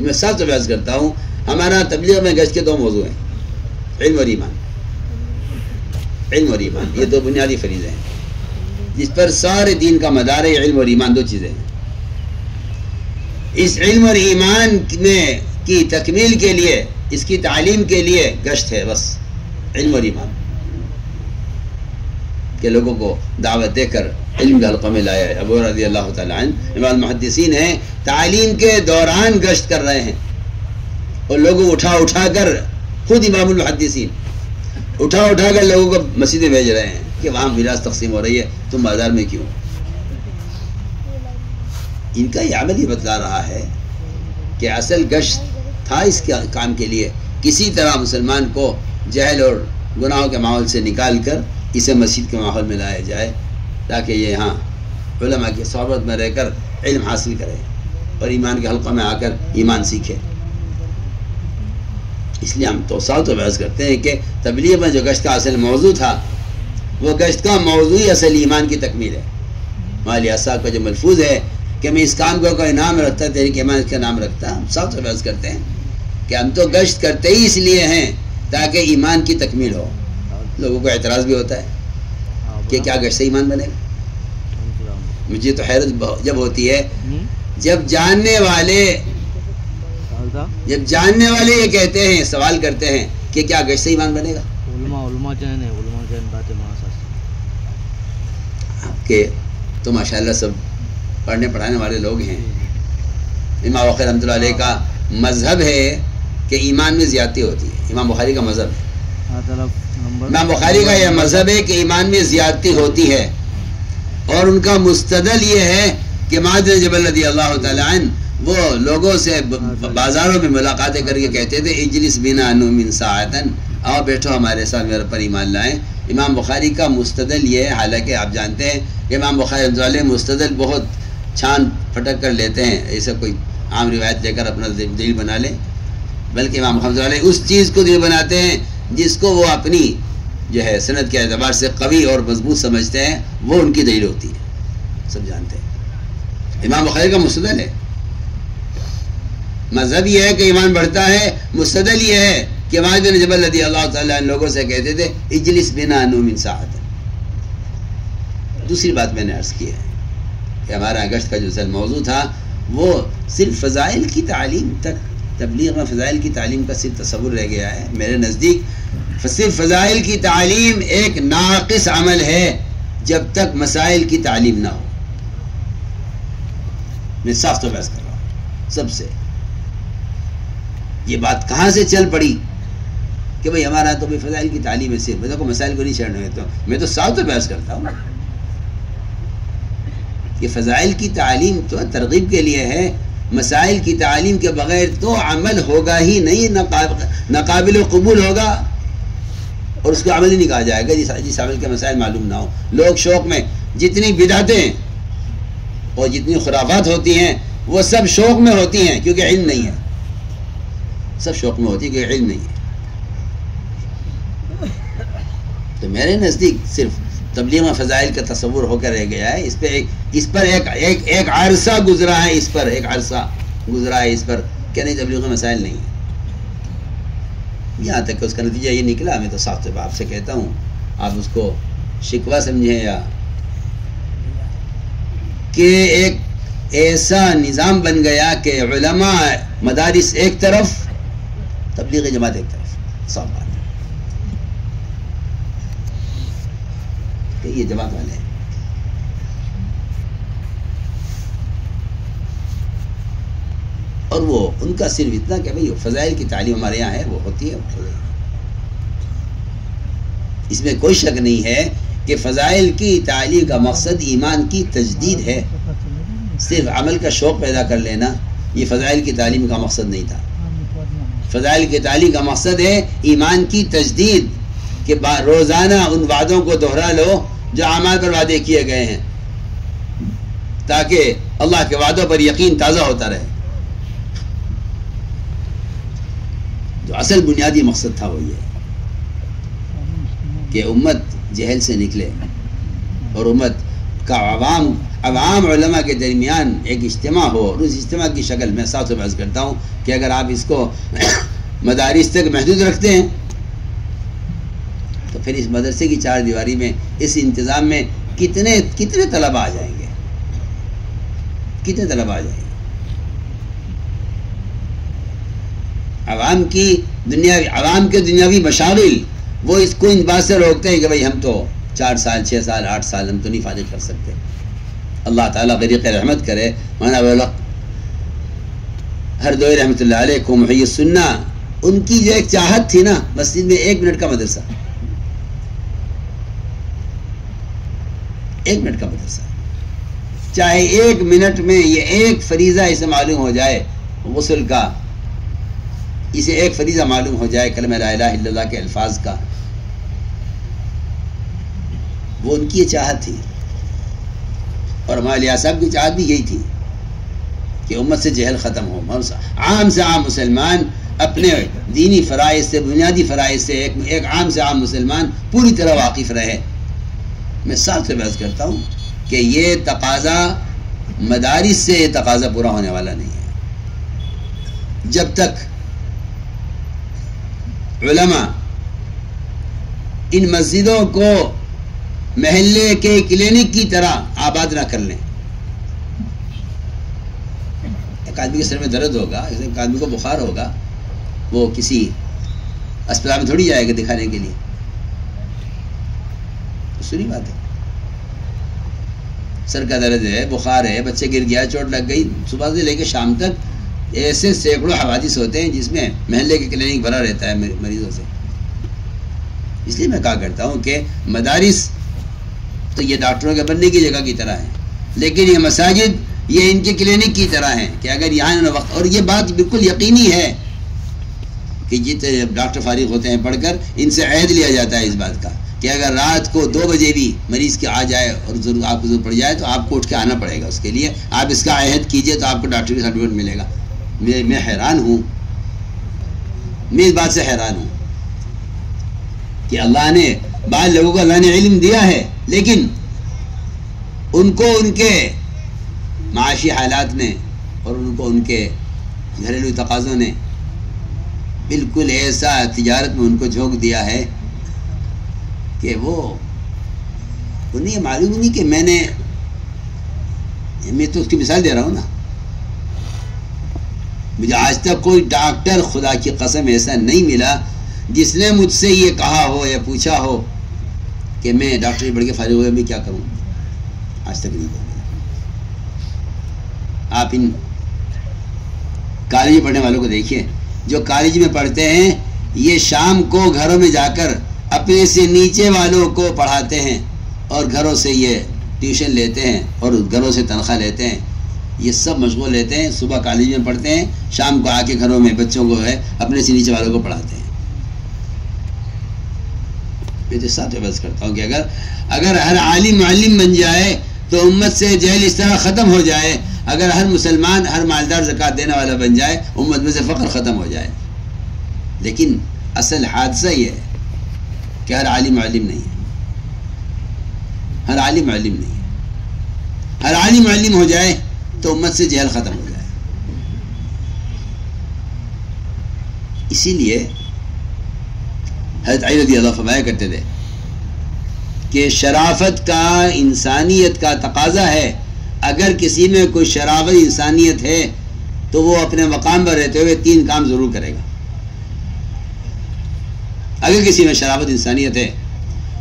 میں صاف طور پہ عرض کرتا ہوں ہمارا تبلیغ میں گشت کے 2 موضوع ہیں: علم اور ایمان. علم اور ایمان یہ 2 بنیادی فریضے ہیں جس پر سارے دین کا مدار ہے. علم اور ایمان 2 چیزیں ہیں. اس علم اور ایمان میں کی تکمیل کے لیے، اس کی تعلیم کے لیے گشت ہے، بس علم اور ایمان کہ لوگوں کو دعوت دے کر علم کے حلقہ میں لایا ہے۔ ابو رضی اللہ تعالیٰ عنہ امام المحدثین ہیں، تعلیم کے دوران گشت کر رہے ہیں اور لوگوں اٹھا کر، خود امام المحدثین اٹھا کر لوگوں کو مسجدیں بھیج رہے ہیں کہ وہاں میراث تقسیم ہو رہی ہے، تم بازار میں کیوں؟ ان کا یہ عمل ہی بتلا رہا ہے کہ اصل گشت تھا اس کے کام کے لیے، کسی طرح مسلمان کو جہل اور گناہوں کے ماحول سے نکال کر اسے مسجد کے ماحول میں لایا جائے تاکہ یہ یہاں علماء کی صحبت میں رہ کر علم حاصل کرے اور ایمان کے حلقہ میں آ کر ایمان سیکھے۔ اس لیے ہم توسعہ تو بحث کرتے ہیں کہ تبلیغ میں جو گشت کا اصل موضوع تھا، وہ گشت کا موضوع ہی اصل ایمان کی تکمیل ہے۔ مالی صاحب کا جو ملفوظ ہے کہ میں اس کام کو کوئی نام رکھتا، تحریک ایمان اس کا نام رکھتا، ہم صاف سے بحث کرتے ہیں کہ ہم تو گشت کرتے ہی اس لیے ہیں تاکہ ایمان کی تکمیل ہو۔ لوگوں کو اعتراض بھی ہوتا ہے کہ کیا گشت سے ایمان بنے گا؟ مجھے تو حیرت جب ہوتی ہے جب جاننے والے یہ کہتے ہیں، سوال کرتے ہیں کہ کیا گشت سے ایمان بنے گا؟ آپ کے تو ماشاءاللہ سب پڑھنے پڑھانے والے لوگ ہیں۔ امام بخاری رحمۃ اللہ علیہ کا مذہب ہے کہ ایمان میں زیادتی ہوتی ہے۔ امام بخاری کا مذہب ہے، امام بخاری کا یہ مذہب ہے کہ ایمان میں زیادتی ہوتی ہے، اور ان کا مستدل یہ ہے کہ معاذ بن جبل رضی اللہ تعالیٰ عنہ وہ لوگوں سے بازاروں میں ملاقاتیں کر کے کہتے تھے اجلس بنا نؤمن ساعتن، آؤ بیٹھو ہمارے ساتھ میرے پر ایمان لائیں۔ امام بخاری کا مستدل یہ ہے، حالانکہ آپ جانتے ہیں کہ امام بخاری رحمۃ اللہ علیہ مستدل بہت چھان پھٹک کر لیتے ہیں، ایسا کوئی عام روایت لے کر اپنا دلیل بنا لیں، بلکہ امام بخاری رحمۃ اللہ علیہ اس چیز کو دلیل بناتے ہیں جس کو وہ اپنی جو ہے سند کے اعتبار سے قوی اور مضبوط سمجھتے ہیں، وہ ان کی دلیل ہوتی ہے، سب جانتے ہیں۔ امام بخاری کا مستدل ہے، مذہب یہ ہے کہ ایمان بڑھتا ہے، مستدل یہ ہے کہ معاذ بن جبل رضی اللہ تعالیٰ عنہ لوگوں سے کہتے تھے اجلس بنا نؤمن ساعۃ۔ دوسری بات میں نے عرض کی ہے کہ ہمارا گشت کا جو اصل موضوع تھا وہ صرف فضائل کی تعلیم تک، تبلیغ میں فضائل کی تعلیم کا صرف تصور رہ گیا ہے۔ میرے نزدیک صرف فضائل کی تعلیم ایک ناقص عمل ہے جب تک مسائل کی تعلیم نہ ہو۔ میں صاف تو بحث کر رہا ہوں سب سے۔ یہ بات کہاں سے چل پڑی کہ بھئی ہمارا تو فضائل کی تعلیم ہے صرف، میں تو مسائل کو نہیں چھیڑنے دیتا ہوں۔ میں تو صاف تو بحث کرتا ہوں کہ فضائل کی تعلیم تو ترغیب کے لیے ہے، مسائل کی تعلیم کے بغیر تو عمل ہوگا ہی نہیں، ناقابل قبول ہوگا، اور اس کو عمل ہی نہیں کہا جائے گا جس عمل کے مسائل معلوم نہ ہو۔ لوگ شوق میں جتنی بدعتیں اور جتنی خرافات ہوتی ہیں وہ سب شوق میں ہوتی ہیں کیونکہ علم نہیں ہے، سب شوق میں ہوتی ہے کیونکہ علم نہیں ہے۔ تو میرے نزدیک صرف تبلیغ میں فضائل کا تصور ہو کر رہ گیا ہے، اس پر ایک عرصہ گزرا ہے، اس پر کہ نہیں تبلیغ میں مسائل نہیں ہے، یہاں تک کہ اس کا نتیجہ یہ نکلا۔ میں تو صاف طور پر آپ سے کہتا ہوں، آپ اس کو شکوہ سمجھیں یا کہ ایک ایسا نظام بن گیا کہ علماء مدارس ایک طرف، تبلیغ جماعت ایک طرف، صاف بات ہے کہ یہ جماعت والے ہیں۔ اور وہ ان کا صرف اتنا کہ بھئی فضائل کی تعلیم ہمارے یہاں ہے، وہ ہوتی ہے۔ اس میں کوئی شک نہیں ہے کہ فضائل کی تعلیم کا مقصد ایمان کی تجدید ہے۔ صرف عمل کا شوق پیدا کر لینا یہ فضائل کی تعلیم کا مقصد نہیں تھا۔ فضائل کی تعلیم کا مقصد ہے ایمان کی تجدید، کہ روزانہ ان وعدوں کو دہرا لو جو اعمال پر وعدے کیے گئے ہیں، تاکہ اللہ کے وعدوں پر یقین تازہ ہوتا رہے۔ جو اصل بنیادی مقصد تھا وہ یہ کہ امت جہل سے نکلے اور امت کا عوام علماء کے درمیان ایک اجتماع ہو، اور اس اجتماع کی شکل میں صاف سے بحث کرتا ہوں کہ اگر آپ اس کو مدارس تک محدود رکھتے ہیں تو پھر اس مدرسے کی چار دیواری میں، اس انتظام میں کتنے طلبہ آ جائیں گے، کتنے طلبہ آ جائیں گے۔ عوام کے دنیاوی مشاغل وہ اس کو ان بات سے روکتے ہیں کہ بھائی ہم تو 4 سال 6 سال 8 سال ہم تو نہیں فارغ کر سکتے. اللہ تعالیٰ غریق رحمت کرے. مولانا ہردوئی رحمۃ اللہ علیہ کو محی السنہ ان کی جو ایک چاہت تھی نا مسجد میں 1 منٹ کا مدرسہ، 1 منٹ کا مدرسہ، چاہے 1 منٹ میں یہ ایک فریضہ اسے معلوم ہو جائے غسل کا، اسے ایک فریضہ معلوم ہو جائے کلمہ لا الہ الا اللہ کے الفاظ کا، وہ ان کی یہ چاہت تھی. اور ہمارے صاحب کی چاہت بھی یہی تھی کہ امت سے جہل ختم ہو، عام سے عام مسلمان اپنے دینی فرائض سے، بنیادی فرائض سے ایک عام سے عام مسلمان پوری طرح واقف رہے. میں صاحب سے بحث کرتا ہوں کہ یہ تقاضا مدارس سے یہ تقاضا پورا ہونے والا نہیں ہے جب تک علماء ان مسجدوں کو محلے کے کلینک کی طرح آباد نہ کر لیں. ایک آدمی کے سر میں درد ہوگا، ایک آدمی کو بخار ہوگا، وہ کسی اسپتال میں تھوڑی جائے گا دکھانے کے لیے. سنی بات ہے، سر کا درد ہے، بخار ہے، بچے گر گیا، چوٹ لگ گئی، صبح سے لے کے شام تک ایسے سینکڑوں حوادث ہوتے ہیں جس میں محلے کے کلینک بھرا رہتا ہے مریضوں سے. اس لیے میں کہا کرتا ہوں کہ مدارس تو یہ ڈاکٹروں کے بننے کی جگہ کی طرح ہیں، لیکن یہ مساجد یہ ان کے کلینک کی طرح ہیں کہ اگر یہاں وقت، اور یہ بات بالکل یقینی ہے کہ جتنے ڈاکٹر فارغ ہوتے ہیں پڑھ کر ان سے عہد لیا جاتا ہے اس بات کا کہ اگر رات کو 2 بجے بھی مریض کے آ جائے اور ضرور آپ کو ضرورت پڑ جائے تو آپ کو اٹھ کے آنا پڑے گا. اس کے لیے آپ اس کا عہد کیجئے تو آپ کو ڈاکٹر کا سرٹیفکیٹ ملے گا. میں حیران ہوں، میں اس بات سے حیران ہوں کہ اللہ نے بعض لوگوں کو اللہ نے علم دیا ہے، لیکن ان کو ان کے معاشی حالات نے اور ان کو ان کے گھریلو تقاضوں نے بالکل ایسا تجارت میں ان کو جھونک دیا ہے کہ وہ انہیں یہ معلوم نہیں کہ میں تو اس کی مثال دے رہا ہوں نا. مجھے آج تک کوئی ڈاکٹر خدا کی قسم ایسا نہیں ملا جس نے مجھ سے یہ کہا ہو یا پوچھا ہو کہ میں ڈاکٹری پڑھ کے فارغ ہو گیا میں کیا کروں. آج تک نہیں ہوا. آپ ان کالج میں پڑھنے والوں کو دیکھیے، جو کالج میں پڑھتے ہیں یہ شام کو گھروں میں جا کر اپنے سے نیچے والوں کو پڑھاتے ہیں اور گھروں سے یہ ٹیوشن لیتے ہیں اور گھروں سے تنخواہ لیتے ہیں. یہ سب مشغول لیتے ہیں، صبح کالج میں پڑھتے ہیں، شام کو آ کے گھروں میں بچوں کو ہے اپنے سے نیچے والوں کو پڑھاتے ہیں. میں تو ساتھ بحث کرتا ہوں کہ اگر ہر عالم معلم بن جائے تو امت سے جہل اس طرح ختم ہو جائے. اگر ہر مسلمان ہر مالدار زکوٰۃ دینے والا بن جائے امت میں سے فقر ختم ہو جائے. لیکن اصل حادثہ یہ ہے کہ ہر عالم معلم نہیں ہے، ہر عالم معلم نہیں ہے. ہر عالم معلم ہو جائے تو امت سے جہل ختم ہو جائے. اسی لیے حضرت علی رضی اللہ فرمایا کرتے تھے کہ شرافت کا، انسانیت کا تقاضا ہے. اگر کسی میں کوئی شرافت انسانیت ہے تو وہ اپنے مقام پر رہتے ہوئے 3 کام ضرور کرے گا. اگر کسی میں شرافت انسانیت ہے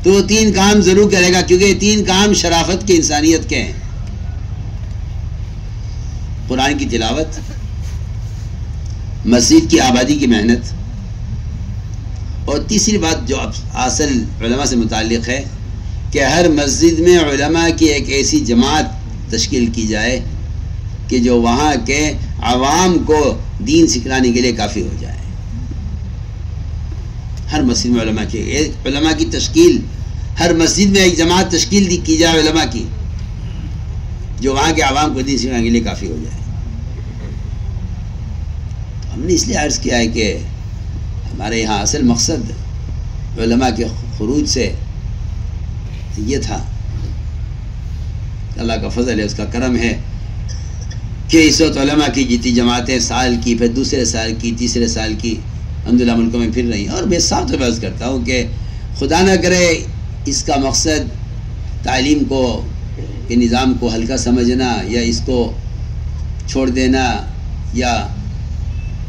تو وہ 3 کام ضرور کرے گا، کیونکہ یہ 3 کام شرافت کے، انسانیت کے ہیں. قرآن کی تلاوت، مسجد کی آبادی کی محنت، اور تیسری بات جو اصل علماء سے متعلق ہے کہ ہر مسجد میں علماء کی ایک ایسی جماعت تشکیل کی جائے کہ جو وہاں کے عوام کو دین سکھلانے کے لیے کافی ہو جائے. ہر مسجد میں علماء کی تشکیل، ہر مسجد میں ایک جماعت تشکیل کی جائے علماء کی، جو وہاں کے عوام کو دین سکھلانے کے لیے کافی ہو جائے. ہم نے اس لیے عرض کیا ہے کہ ہمارے یہاں اصل مقصد علماء کے خروج سے یہ تھا. اللہ کا فضل ہے، اس کا کرم ہے کہ اس وقت علماء کی جتنی جماعتیں سال کی، پھر دوسرے سال کی، تیسرے سال کی الحمدللہ ملکوں میں پھر رہی ہیں. اور میں صاف طور پر عرض کرتا ہوں کہ خدا نہ کرے اس کا مقصد تعلیم کو کے نظام کو ہلکا سمجھنا یا اس کو چھوڑ دینا یا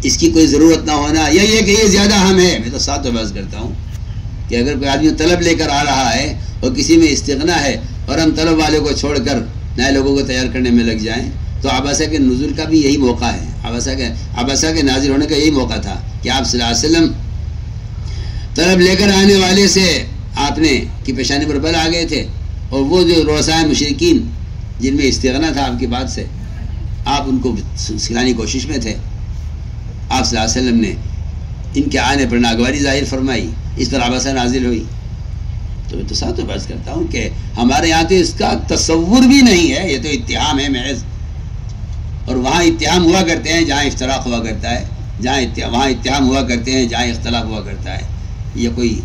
اس کی کوئی ضرورت نہ ہونا، یا یہ کہ یہ زیادہ اہم ہے. میں تو ساتھ تو بحث کرتا ہوں کہ اگر کوئی آدمی طلب لے کر آ رہا ہے اور کسی میں استغنا ہے اور ہم طلب والے کو چھوڑ کر نئے لوگوں کو تیار کرنے میں لگ جائیں تو عباسہ کے نزول کا بھی یہی موقع ہے. عباسہ کے نازل ہونے کا یہی موقع تھا کہ آپ صلی اللہ علیہ وسلم طلب لے کر آنے والے سے آپ نے کی پیشانی پر بل آ گئے تھے، اور وہ جو رؤسائے مشرکین جن میں استغنا تھا آپ کی بات سے، آپ ان کو سکھلانے کی کوشش میں تھے. آپ صلی اللہ علیہ وسلم نے ان کے آنے پر ناگواری ظاہر فرمائی، اس پر عباسہ نازل ہوئی. تو میں تو ساتھ بحث کرتا ہوں کہ ہمارے یہاں تو اس کا تصور بھی نہیں ہے، یہ تو اتہام ہے محض. اور وہاں اتہام ہوا کرتے ہیں جہاں افتراق ہوا کرتا ہے، وہاں اتہام ہوا کرتے ہیں جہاں اختلاف ہوا کرتا ہے. یہ کوئی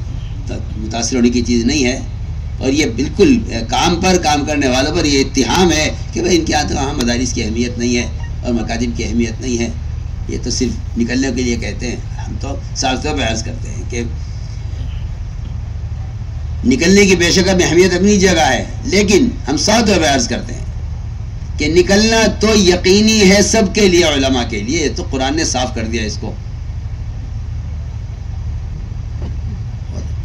متاثر ہونے کی چیز نہیں ہے، اور یہ بالکل کام پر کام کرنے والوں پر یہ اتہام ہے کہ بھائی ان کے یہاں تو وہاں مدارس کی اہمیت نہیں ہے اور مکاتب کی اہمیت نہیں ہے، یہ تو صرف نکلنے کے لیے کہتے ہیں. ہم تو صاف طور پہ عرض کرتے ہیں کہ نکلنے کی بے شک اہمیت اپنی جگہ ہے، لیکن ہم صاف طور پہ عرض کرتے ہیں کہ نکلنا تو یقینی ہے سب کے لیے، علماء کے لیے. یہ تو قرآن نے صاف کر دیا اس کو.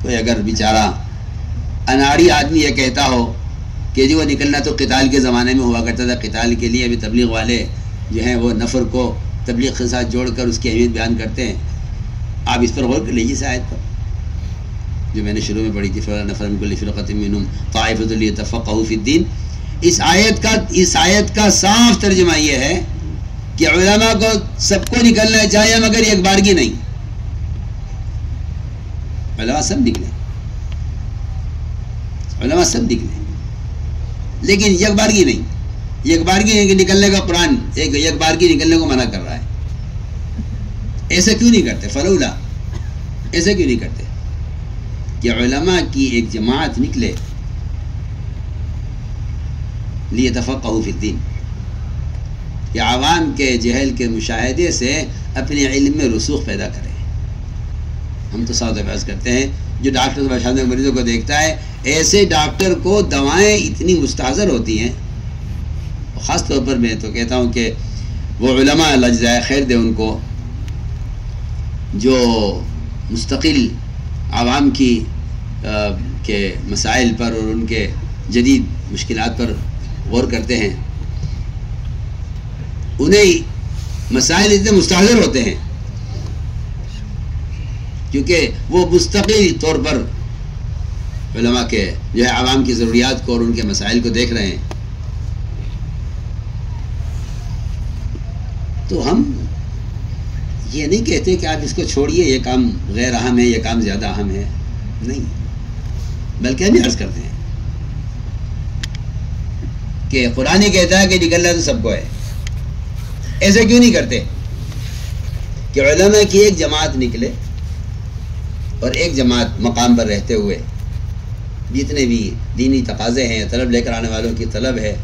کوئی اگر بیچارہ اناڑی آدمی یہ کہتا ہو کہ جی وہ نکلنا تو قتال کے زمانے میں ہوا کرتا تھا، قتال کے لیے ابھی تبلیغ والے جو ہیں وہ نفر کو تبلیغ کے ساتھ جوڑ کر اس کی اہمیت بیان کرتے ہیں. آپ اس پر غور کر لیجیے. اس آیت پر جو میں نے شروع میں پڑھی تھی، فَلَا نَفَرَ مِنْ كُلِّ فِرْقَةٍ مِّنْهُمْ طَائِفَةٌ لِيَتَفَقَّهُوا فِي الدِّينِ. اس آیت کا صاف ترجمہ یہ ہے کہ علماء کو سب کو نکلنا چاہیے مگر ایک بارگی نہیں. علماء سب نکلیں، علماء سب نکلیں، لیکن یک بارگی نہیں. یک بارگی نہیں کہ نکلنے کا قرآن یک بارگی نکلنے کو منع کر رہا ہے. ایسا کیوں نہیں کرتے؟ فلولا ایسا کیوں نہیں کرتے کہ علماء کی ایک جماعت نکلے لیتفقہوا فی الدین، کہ عوام کے جہل کے مشاہدے سے اپنے علم میں رسوخ پیدا کرے. ہم تو ساتھ بحث کرتے ہیں جو ڈاکٹر بشاندہ مریضوں کو دیکھتا ہے، ایسے ڈاکٹر کو دوائیں اتنی مستحضر ہوتی ہیں. خاص طور پر میں تو کہتا ہوں کہ وہ علماء اللہ جزائے خیر دے ان کو جو مستقل عوام کی کے مسائل پر اور ان کے جدید مشکلات پر غور کرتے ہیں. انہیں مسائل اتنے مستحضر ہوتے ہیں کیونکہ وہ مستقل طور پر علماء کے جو ہے عوام کی ضروریات کو اور ان کے مسائل کو دیکھ رہے ہیں. تو ہم یہ نہیں کہتے کہ آپ اس کو چھوڑیے، یہ کام غیر اہم ہے، یہ کام زیادہ اہم ہے، نہیں، بلکہ ہم یہ عرض کرتے ہیں کہ قرآن کہتا ہے کہ نکلنا تو سب کو ہے. ایسا کیوں نہیں کرتے کہ علماء کی ایک جماعت نکلے اور ایک جماعت مقام پر رہتے ہوئے جتنے بھی دینی تقاضے ہیں، طلب لے کر آنے والوں کی طلب ہے،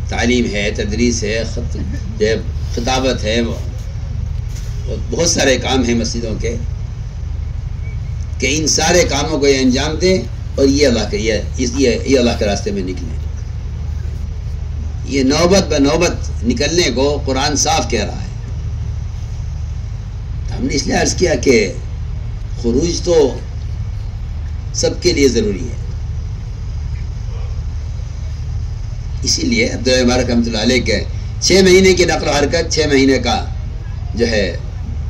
تعلیم ہے، تدریس ہے، خطابت ہے، بہت سارے کام ہیں مسجدوں کے، کہ ان سارے کاموں کو یہ انجام دیں اور یہ اللہ کے راستے میں نکلیں. یہ نوبت بہ نوبت نکلنے کو قرآن صاف کہہ رہا ہے. ہم نے اس لیے عرض کیا کہ خروج تو سب کے لیے ضروری ہے. اسی لیے عبداللہ مبارک رحمۃ اللہ علیہ کے 6 مہینے کی نقل و حرکت، 6 مہینے کا جو ہے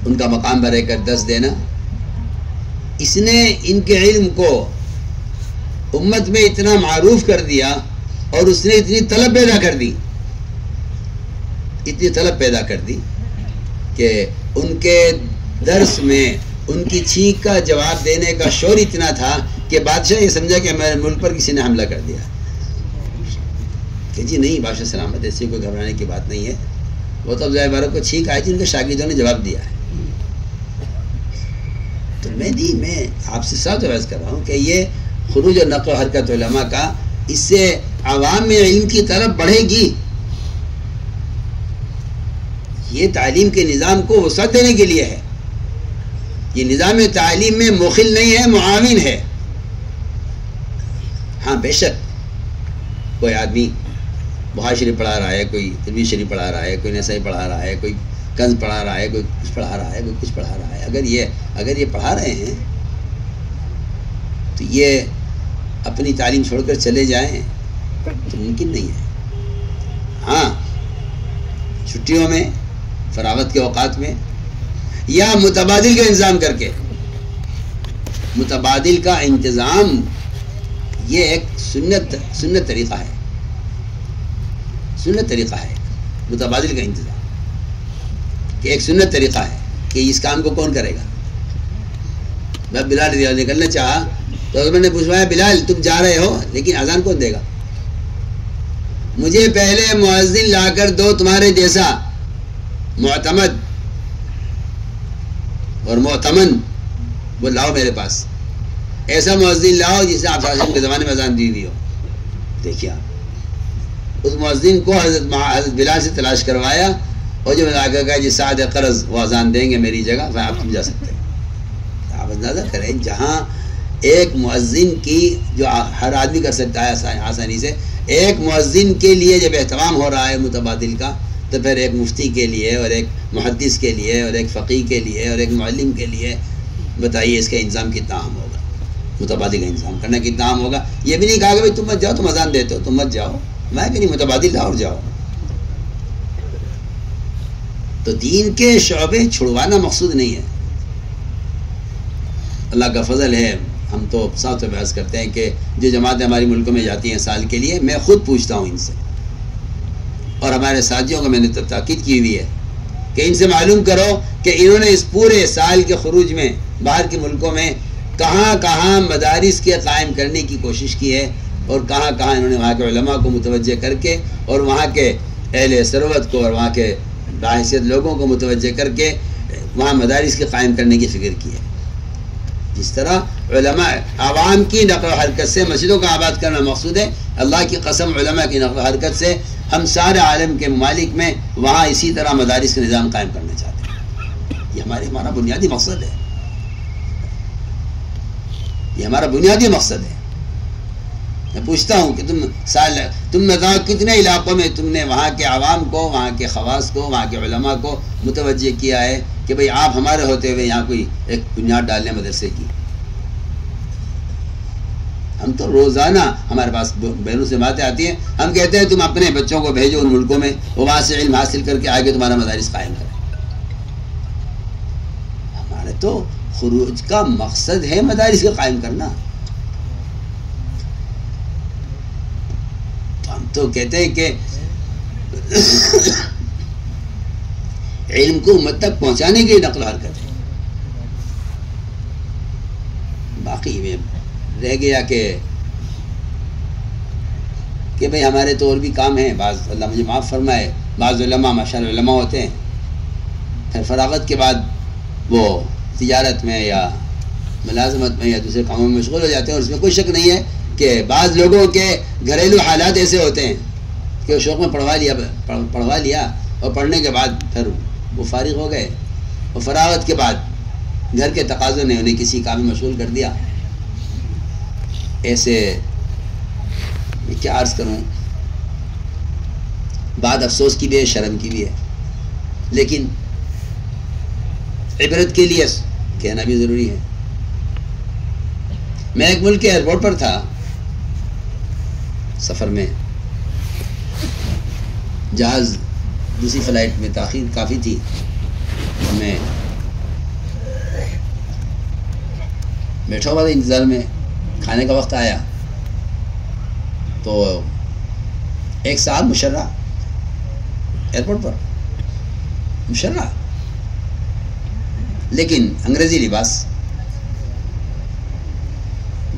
ان کا مقام پر رہ کر درس دینا، اس نے ان کے علم کو امت میں اتنا معروف کر دیا اور اس نے اتنی طلب پیدا کر دی کہ ان کے درس میں ان کی چھینک کا جواب دینے کا شور اتنا تھا کہ بادشاہ یہ سمجھا کہ ہمارے ملک پر کسی نے حملہ کر دیا. کہ جی نہیں بادشاہ سلامت، ایسی کوئی گھبرانے کی بات نہیں ہے، وہ تو عبداللہ مبارک کو چھینک آئی تھی، ان کے شاگردوں نے جواب دیا ہے. تو میں آپ سے ساتھ عرض کر رہا ہوں کہ یہ خروج اور نقل و حرکت علماء کا، اس سے عوام میں علم کی طرف بڑھے گی. یہ تعلیم کے نظام کو وسعت دینے کے لیے ہے. یہ نظام تعلیم میں مخل نہیں ہے، معاون ہے. ہاں بے شک کوئی آدمی بخاری شریف پڑھا رہا ہے، کوئی ترمذی شریف پڑھا رہا ہے، کوئی نسائی پڑھا رہا ہے، کوئی کنز پڑھا رہا ہے، کوئی کچھ پڑھا رہا ہے، کوئی کچھ پڑھا رہا ہے. اگر یہ پڑھا رہے ہیں تو یہ اپنی تعلیم چھوڑ کر چلے جائیں تو ممکن نہیں ہے. ہاں چھٹیوں میں، فراغت کے اوقات میں، یا متبادل کا انتظام کر کے. متبادل کا انتظام یہ ایک سنت طریقہ ہے. سنت طریقہ ہے متبادل کا انتظام، کہ ایک سنت طریقہ ہے کہ اس کام کو کون کرے گا. جب بلال رضی اللہ نکلنا چاہا تو میں نے پوچھوایا بلال تم جا رہے ہو لیکن اذان کون دے گا؟ مجھے پہلے مؤذن لا کر دو تمہارے جیسا معتمد اور معتمن، وہ لاؤ میرے پاس. ایسا مؤذن لاؤ جسے آپ صلی اللہ علیہ وسلم کے زمانے میں اذان دی ہوئی ہو. دیکھیے آپ اس مؤذن کو حضرت بلال سے تلاش کروایا، اور جب آگے کہا جی سعد قرض وہ اذان دیں گے میری جگہ، پھر آپ تم جا سکتے ہیں. آپ اندازہ کریں جہاں ایک مؤذن کی جو ہر آدمی کر سکتا ہے آسانی سے، ایک مؤذن کے لیے جب اہتمام ہو رہا ہے متبادل کا، تو پھر ایک مفتی کے لیے اور ایک محدث کے لیے اور ایک فقیہ کے لیے اور ایک معلم کے لیے بتائیے اس کا انتظام کتنا اہم ہوگا. متبادل کا انتظام کرنا کتنا اہم ہوگا. یہ بھی نہیں کہا کہ بھائی تم مت جاؤ، تم اذان دیتے ہو تم مت جاؤ، میں کہ نہیں متبادل لاؤ اور جاؤ. تو دین کے شعبے چھڑوانا مقصود نہیں ہے. اللہ کا فضل ہے، ہم تو صاف بحث کرتے ہیں کہ جو جماعتیں ہماری ملکوں میں جاتی ہیں سال کے لیے، میں خود پوچھتا ہوں ان سے، اور ہمارے ساتھیوں کو میں نے تاکید کی ہوئی ہے کہ ان سے معلوم کرو کہ انہوں نے اس پورے سال کے خروج میں باہر کے ملکوں میں کہاں کہاں مدارس کے قائم کرنے کی کوشش کی ہے، اور کہاں کہاں انہوں نے وہاں کے علماء کو متوجہ کر کے اور وہاں کے اہل ثروت کو اور وہاں کے باحثیت لوگوں کو متوجہ کر کے وہاں مدارس کے قائم کرنے کی فکر کی ہے. جس طرح علماء عوام کی نقل و حرکت سے مسجدوں کا آباد کرنا مقصود ہے، اللہ کی قسم علماء کی نقل و حرکت سے ہم سارے عالم کے ممالک میں وہاں اسی طرح مدارس کا نظام قائم کرنا چاہتے ہیں. یہ ہمارا بنیادی مقصد ہے. یہ ہمارا بنیادی مقصد ہے. میں پوچھتا ہوں کہ تم نے کتنے علاقوں میں تم نے وہاں کے عوام کو، وہاں کے خواص کو، وہاں کے علماء کو متوجہ کیا ہے کہ بھئی آپ ہمارے ہوتے ہوئے یہاں کوئی ایک بنیاد ڈالنے مدرسے کی. ہم تو روزانہ ہمارے پاس بہنوں سے باتیں آتی ہیں، ہم کہتے ہیں تم اپنے بچوں کو بھیجو ان ملکوں میں، وہ وہاں سے علم حاصل کر کے آگے تمہارا مدارس قائم کریں. ہمارے تو خروج کا مقصد ہے مدارس کا قائم کرنا. تو ہم تو کہتے ہیں کہ علم کو امت تک پہنچانے کی نقل و حرکت ہے. باقی میں رہ گیا کہ بھئی ہمارے تو اور بھی کام ہیں. بعض اللہ مجھے معاف فرمائے، بعض علماء ماشاءاللہ علماء ہوتے ہیں، پھر فراغت کے بعد وہ تجارت میں یا ملازمت میں یا دوسرے کاموں میں مشغول ہو جاتے ہیں. اور اس میں کوئی شک نہیں ہے کہ بعض لوگوں کے گھریلو حالات ایسے ہوتے ہیں کہ وہ شوق میں پڑھوا لیا اور پڑھنے کے بعد پھر وہ فارغ ہو گئے، اور فراغت کے بعد گھر کے تقاضوں نے انہیں کسی کام میں مشغول کر دیا. ایسے میں کیا عرض کروں، بات افسوس کی بھی ہے، شرم کی بھی ہے، لیکن عبرت کے لیے کہنا بھی ضروری ہے. میں ایک ملک کے ایئرپورٹ پر تھا، سفر میں، جہاز دوسری فلائٹ میں تاخیر کافی تھی. میں بیٹھا ہوا تھا انتظار میں، کھانے کا وقت آیا تو ایک صاحب مشرہ ایئرپورٹ پر، مشرہ لیکن انگریزی لباس،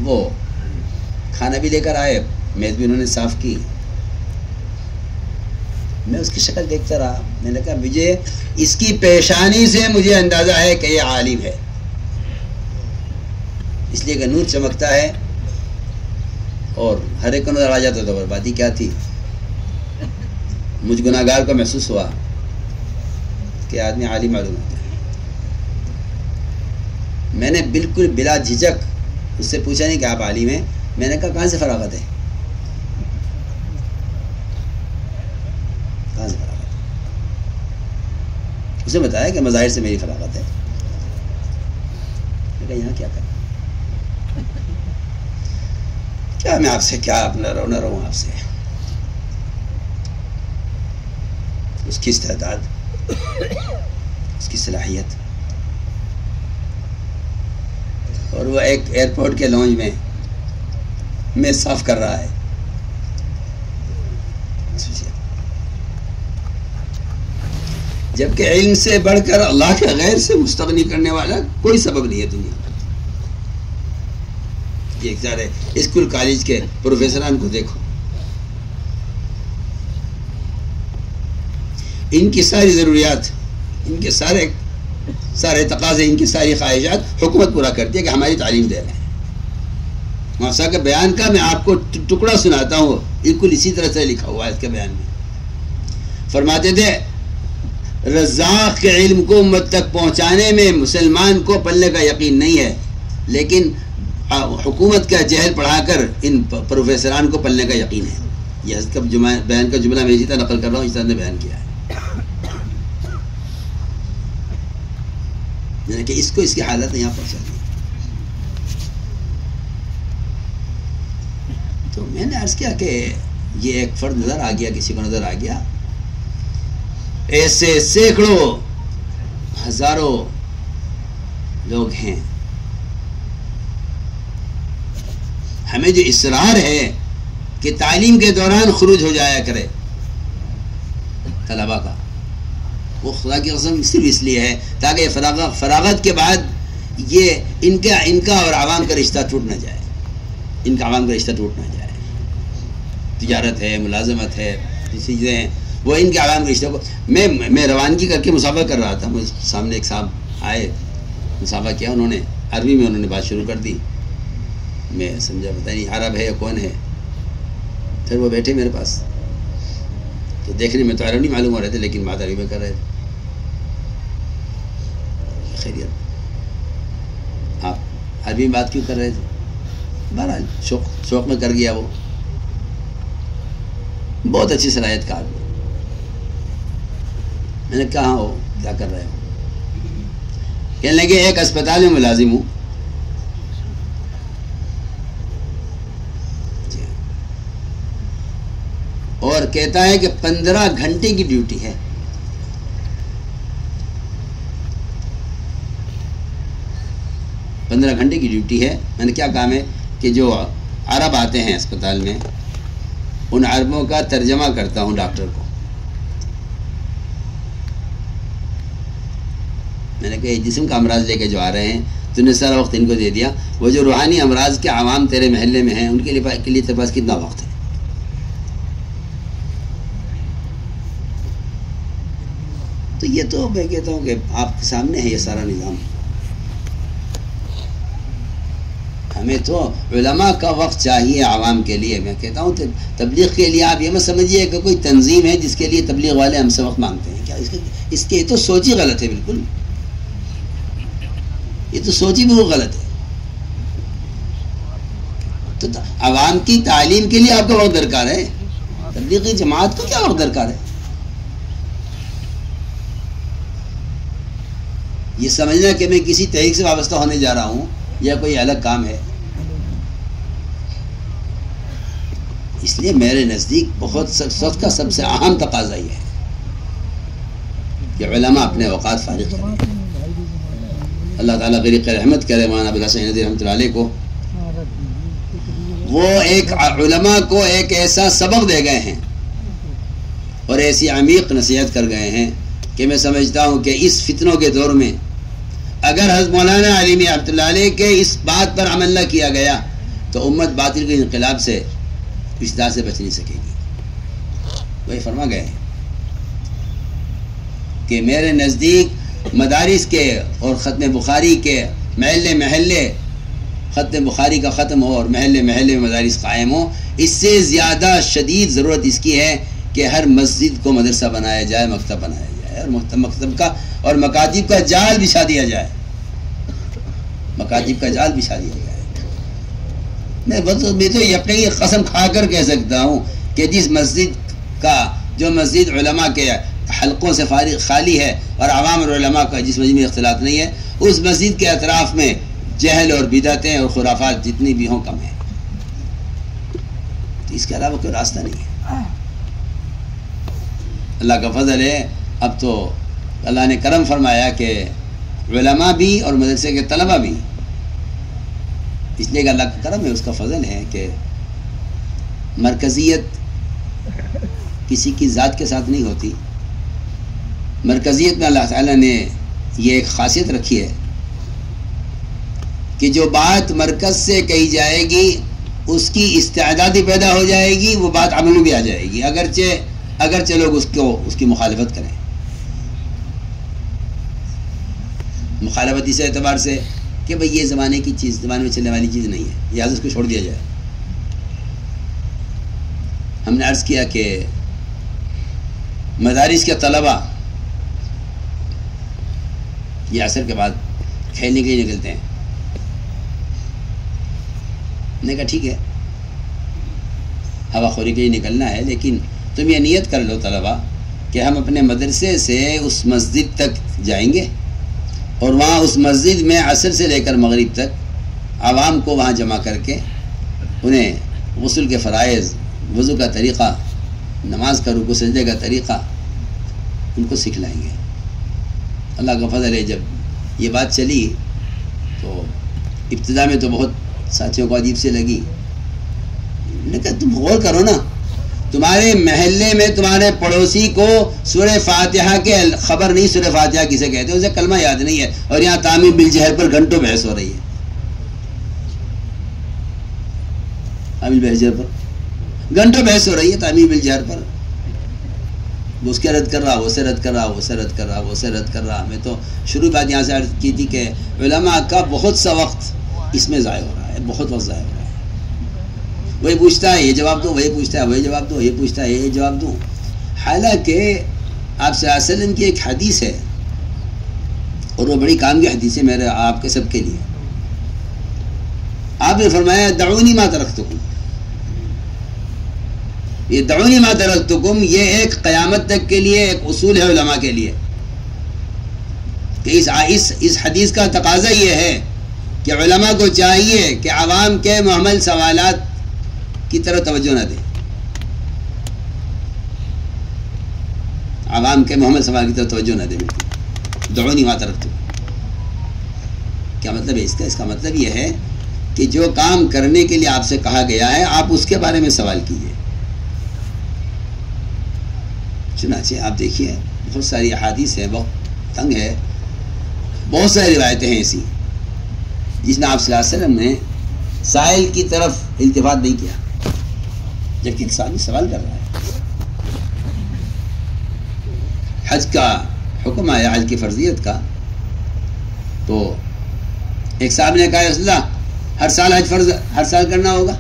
وہ کھانا بھی لے کر آئے، میز بھی انہوں نے صاف کی. میں اس کی شکل دیکھتا رہا، میں نے کہا مجھے اس کی پیشانی سے مجھے اندازہ ہے کہ یہ عالم ہے، اس لیے کہ نور چمکتا ہے اور ہر ایک کو نظر آ جاتا. تو بربادی کیا تھی. مجھ گناہگار کو محسوس ہوا کہ آدمی عالم معلوم ہوتا ہے. میں نے بالکل بلا جھجک اس سے پوچھا نہیں کہ آپ عالم ہیں. میں نے کہا کہاں سے فراغت ہے. اسے بتایا کہ مظاہر سے میری فراغت ہے. میں کہا یہاں کیا کریں، کیا میں آپ سے کیا اپنا نہ رہوں آپ سے. اس کی استعداد، اس کی صلاحیت، اور وہ ایک ایئرپورٹ کے لانج میں میز صاف کر رہا ہے. جبکہ علم سے بڑھ کر اللہ کے غیر سے مستغنی کرنے والا کوئی سبب نہیں ہے دنیا میں. یہ سارے اسکول کالج کے پروفیسران کو دیکھو، ان کی ساری ضروریات، ان کے سارے تقاضے، ان کی ساری خواہشات حکومت پورا کرتی ہے کہ ہماری تعلیم دے رہے ہیں. موسیٰ کے بیان کا میں آپ کو ٹکڑا سناتا ہوں، بالکل اسی طرح سے لکھا ہوا ہے اس کے بیان میں. فرماتے تھے رزاق کے علم کو امت تک پہنچانے میں مسلمان کو پلے کا یقین نہیں ہے، لیکن حکومت کا جہل پڑھا کر ان پروفیسران کو پلنے کا یقین ہے. یہ حضرت کا بیان کا جملہ میں اسی طرح نقل کر رہا ہوں، اس طرح نے بیان کیا ہے. یعنی کہ اس کو اس کی حالت یہاں پہنچا دی. تو میں نے عرض کیا کہ یہ ایک فرد نظر آ گیا، کسی کو نظر آ گیا، ایسے سینکڑوں ہزاروں لوگ ہیں. ہمیں جو اصرار ہے کہ تعلیم کے دوران خروج ہو جایا کرے طلبا کا، وہ خدا کی قسم صرف اس لیے ہے تاکہ فراغت کے بعد یہ ان کا اور عوام کا رشتہ ٹوٹ نہ جائے. ان کا عوام کا رشتہ ٹوٹ نہ جائے. تجارت ہے، ملازمت ہے، چیزیں ہیں، وہ ان کے عوام کے رشتہ کو. میں روانگی کر کے مسافہ کر رہا تھا، مجھے سامنے ایک صاحب آئے، مسافہ کیا، انہوں نے عربی میں انہوں نے بات شروع کر دی. میں سمجھا پتہ نہیں عرب ہے یا کون ہے. پھر وہ بیٹھے میرے پاس، تو دیکھنے میں تو عرب نہیں معلوم ہو رہے تھے، لیکن بات عربی میں کر رہے تھے. خیریت، آپ عربی میں بات کیوں کر رہے تھے؟ بہرحال شوق میں کر گیا. وہ بہت اچھی صلاحیت کا آدمی. میں نے کہا ہو کیا کر رہے ہو؟ کہنے لگے ایک اسپتال میں ملازم ہوں. اور کہتا ہے کہ 15 گھنٹے کی ڈیوٹی ہے. 15 گھنٹے کی ڈیوٹی ہے. میں نے کیا کام ہے کہ جو عرب آتے ہیں اسپتال میں، ان عربوں کا ترجمہ کرتا ہوں ڈاکٹر کو. میں نے کہا جسم کا امراض لے کے جو آ رہے ہیں تو نے سارا وقت ان کو دے دیا. وہ جو روحانی امراض کے عوام تیرے محلے میں ہیں، ان کے لیے تیرے پاس کتنا وقت ہے؟ تو یہ تو میں کہتا ہوں کہ آپ کے سامنے ہے یہ سارا نظام. ہمیں تو علماء کا وقت چاہیے عوام کے لیے. میں کہتا ہوں تبلیغ کے لیے آپ یہ مت سمجھیے کہ کوئی تنظیم ہے جس کے لیے تبلیغ والے ہم سے وقت مانگتے ہیں. کیا اس کے یہ تو سوچ ہی غلط ہے. بالکل یہ تو سوچ ہی بالکل غلط ہے. تو عوام کی تعلیم کے لیے آپ کا وقت درکار ہے، تبلیغی جماعت کو کیا وقت درکار ہے؟ یہ سمجھنا کہ میں کسی تحریک سے وابستہ ہونے جا رہا ہوں یا کوئی الگ کام ہے. اس لیے میرے نزدیک بہت سب کا سب سے اہم تقاضا یہ ہے کہ علماء اپنے اوقات فارغ کریں. اللہ تعالیٰ غریق رحمت کرے مولانا ابوالحسن ندوی رحمۃ اللہ علیہ کو. وہ ایک علماء کو ایک ایسا سبق دے گئے ہیں اور ایسی عمیق نصیحت کر گئے ہیں کہ میں سمجھتا ہوں کہ اس فتنوں کے دور میں اگر حضرت مولانا علی میاں رحمۃ اللہ علیہ کے اس بات پر عمل نہ کیا گیا تو امت باطل کے انقلاب سے کسی طرح سے بچ نہیں سکے گی. وہی فرما گئے کہ میرے نزدیک مدارس کے اور ختم بخاری کے محلے محلے ختم بخاری کا ختم ہو اور محلے محلے میں مدارس قائم ہو. اس سے زیادہ شدید ضرورت اس کی ہے کہ ہر مسجد کو مدرسہ بنایا جائے، مکتب بنایا جائے اور مکتب کا اور مکاتب کا جال بچھا دیا جائے. مکاتب کا جال بچھا دیا جائے. میں تو یقینی قسم کھا کر کہہ سکتا ہوں کہ جس مسجد کا جو مسجد علماء کے حلقوں سے خالی ہے اور عوام اور علماء کا جس مسجد میں اختلاط نہیں ہے، اس مسجد کے اطراف میں جہل اور بدعتیں اور خرافات جتنی بھی ہوں کم ہیں. اس کے علاوہ کوئی راستہ نہیں ہے. اللہ کا فضل ہے، اب تو اللہ نے کرم فرمایا کہ علماء بھی اور مدرسے کے طلبہ بھی، اس لیے کہ اللہ کا کرم ہے، اس کا فضل ہے کہ مرکزیت کسی کی ذات کے ساتھ نہیں ہوتی. مرکزیت میں اللہ تعالیٰ نے یہ ایک خاصیت رکھی ہے کہ جو بات مرکز سے کہی جائے گی اس کی استعدادی پیدا ہو جائے گی، وہ بات عمل میں بھی آ جائے گی، اگرچہ لوگ اس کی مخالفت کریں. مخالفت اس اعتبار سے کہ بھئی یہ زمانے کی چیز، زمانے میں چلنے والی چیز نہیں ہے، لہٰذا اس کو چھوڑ دیا جائے. ہم نے عرض کیا کہ مدارس کے طلبہ یہ عصر کے بعد کھیلنے کے لیے نکلتے ہیں. نے کہا ٹھیک ہے، ہوا خوری کے لیے نکلنا ہے، لیکن تم یہ نیت کر لو طلبہ کہ ہم اپنے مدرسے سے اس مسجد تک جائیں گے اور وہاں اس مسجد میں عصر سے لے کر مغرب تک عوام کو وہاں جمع کر کے انہیں غسل کے فرائض، وضو کا طریقہ، نماز کا رکوع سجدے کا طریقہ ان کو سکھلائیں گے. اللہ کا فضل ہے، جب یہ بات چلی تو ابتدا میں تو بہت ساتھیوں کو عجیب سے لگی. میں نے کہا تم غور کرو نا، تمہارے محلے میں تمہارے پڑوسی کو سورہ فاتحہ کے خبر نہیں، سورہ فاتحہ کسے کہتے ہیں، اسے کلمہ یاد نہیں ہے، اور یہاں تعمیر بالجہر پر گھنٹوں بحث ہو رہی ہے. تعمیر بالجہر پر گھنٹوں بحث ہو رہی ہے، تعمیر بالجہر پر. وہ اس کے رد کر رہا، وہ سے رد کر رہا، وہ سے رد کر رہا، وہ سے رد کر رہا. میں تو شروع بات یہاں سے عرض کی تھی کہ علماء کا بہت سا وقت اس میں ضائع ہو رہا ہے، بہت وقت ضائع ہو رہا ہے. وہی پوچھتا ہے یہ جواب دو، وہی پوچھتا ہے وہی جواب دو، یہ پوچھتا ہے یہ جواب دو. حالانکہ آپ صلی اللہ علیہ وسلم کی ایک حدیث ہے اور وہ بڑی کام کی حدیث ہے میرے آپ کے سب کے لیے. آپ نے فرمایا دعونی ما ترکتکم، یہ دعونی ما ترکتکم یہ ایک قیامت تک کے لیے ایک اصول ہے علماء کے لیے کہ اس حدیث کا تقاضا یہ ہے کہ علماء کو چاہیے کہ عوام کے محمل سوالات کی طرف توجہ نہ دیں، عوام کے محمل سوال کی طرف توجہ نہ دیں. دعونی ما ترکتکم کیا مطلب ہے اس کا مطلب یہ ہے کہ جو کام کرنے کے لیے آپ سے کہا گیا ہے آپ اس کے بارے میں سوال کیجیے. چنانچہ آپ دیکھیے بہت ساری احادیث ہیں، بہت تنگ ہے، بہت ساری روایتیں ہیں ایسی جس میں آپ صلی اللہ علیہ وسلم نے سائل کی طرف التفات نہیں کیا جبکہ ایک آدمی سوال کر رہا ہے. حج کا حکم آیا، حج کی فرضیت کا، تو ایک صاحب نے کہا رسول اللہ ہر سال حج فرض ہر سال کرنا ہوگا.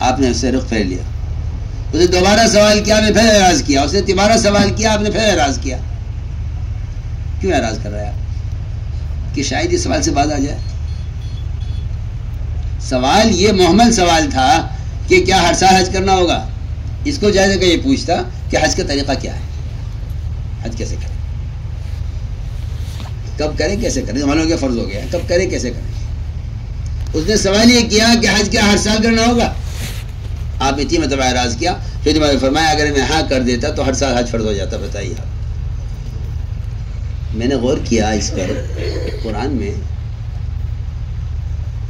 آپ نے اس سے رخ پھیر لیا. اسے دوبارہ سوال کیا، آپ نے پھر اعراض کیا. اسے تیسرا سوال کیا، آپ نے پھر اعراض کیا. کیوں اعراض کر رہا ہے آپ؟ کہ شاید یہ سوال سے باز آ جائے. سوال یہ محمل سوال تھا کہ کیا ہر سال حج کرنا ہوگا. اس کو جائزہ کہ یہ پوچھتا کہ حج کا طریقہ کیا ہے، حج کیسے کریں، کب کریں، کیسے کریں، معلوم ہو گیا فرض ہو گیا، کب کریں کیسے کریں. اس نے سوال یہ کیا کہ حج کیا ہر سال کرنا ہوگا. آپ نے 3 مرتبہ اعراض کیا. پھر جب فرمایا اگر میں ہاں کر دیتا تو ہر سال حج فرض ہو جاتا. بتائیے آپ. میں نے غور کیا اس پر قرآن میں،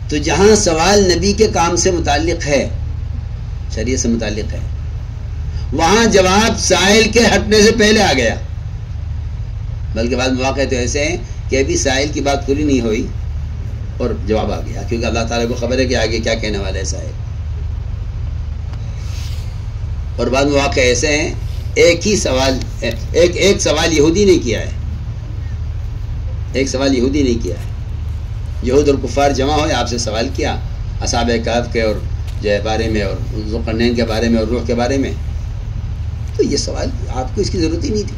تو جہاں سوال نبی کے کام سے متعلق ہے، شریعت سے متعلق ہے، وہاں جواب سائل کے ہٹنے سے پہلے آ گیا. بلکہ بعض مواقع تو ایسے ہیں کہ ابھی سائل کی بات پوری نہیں ہوئی اور جواب آ گیا، کیونکہ اللہ تعالیٰ کو خبر ہے کہ آگے کیا کہنے والا ہے سائل. اور بعض مواقع ایسے ہیں ایک ہی سوال ایک سوال یہودی نے کیا ہے، ایک سوال یہودی نے کیا ہے. یہود اور کفار جمع ہوئے، آپ سے سوال کیا اصحاب کہف کے اور جو ہے بارے میں، اور ذوالقرنین کے بارے میں، اور روح کے بارے میں. تو یہ سوال آپ کو اس کی ضرورت ہی نہیں تھی.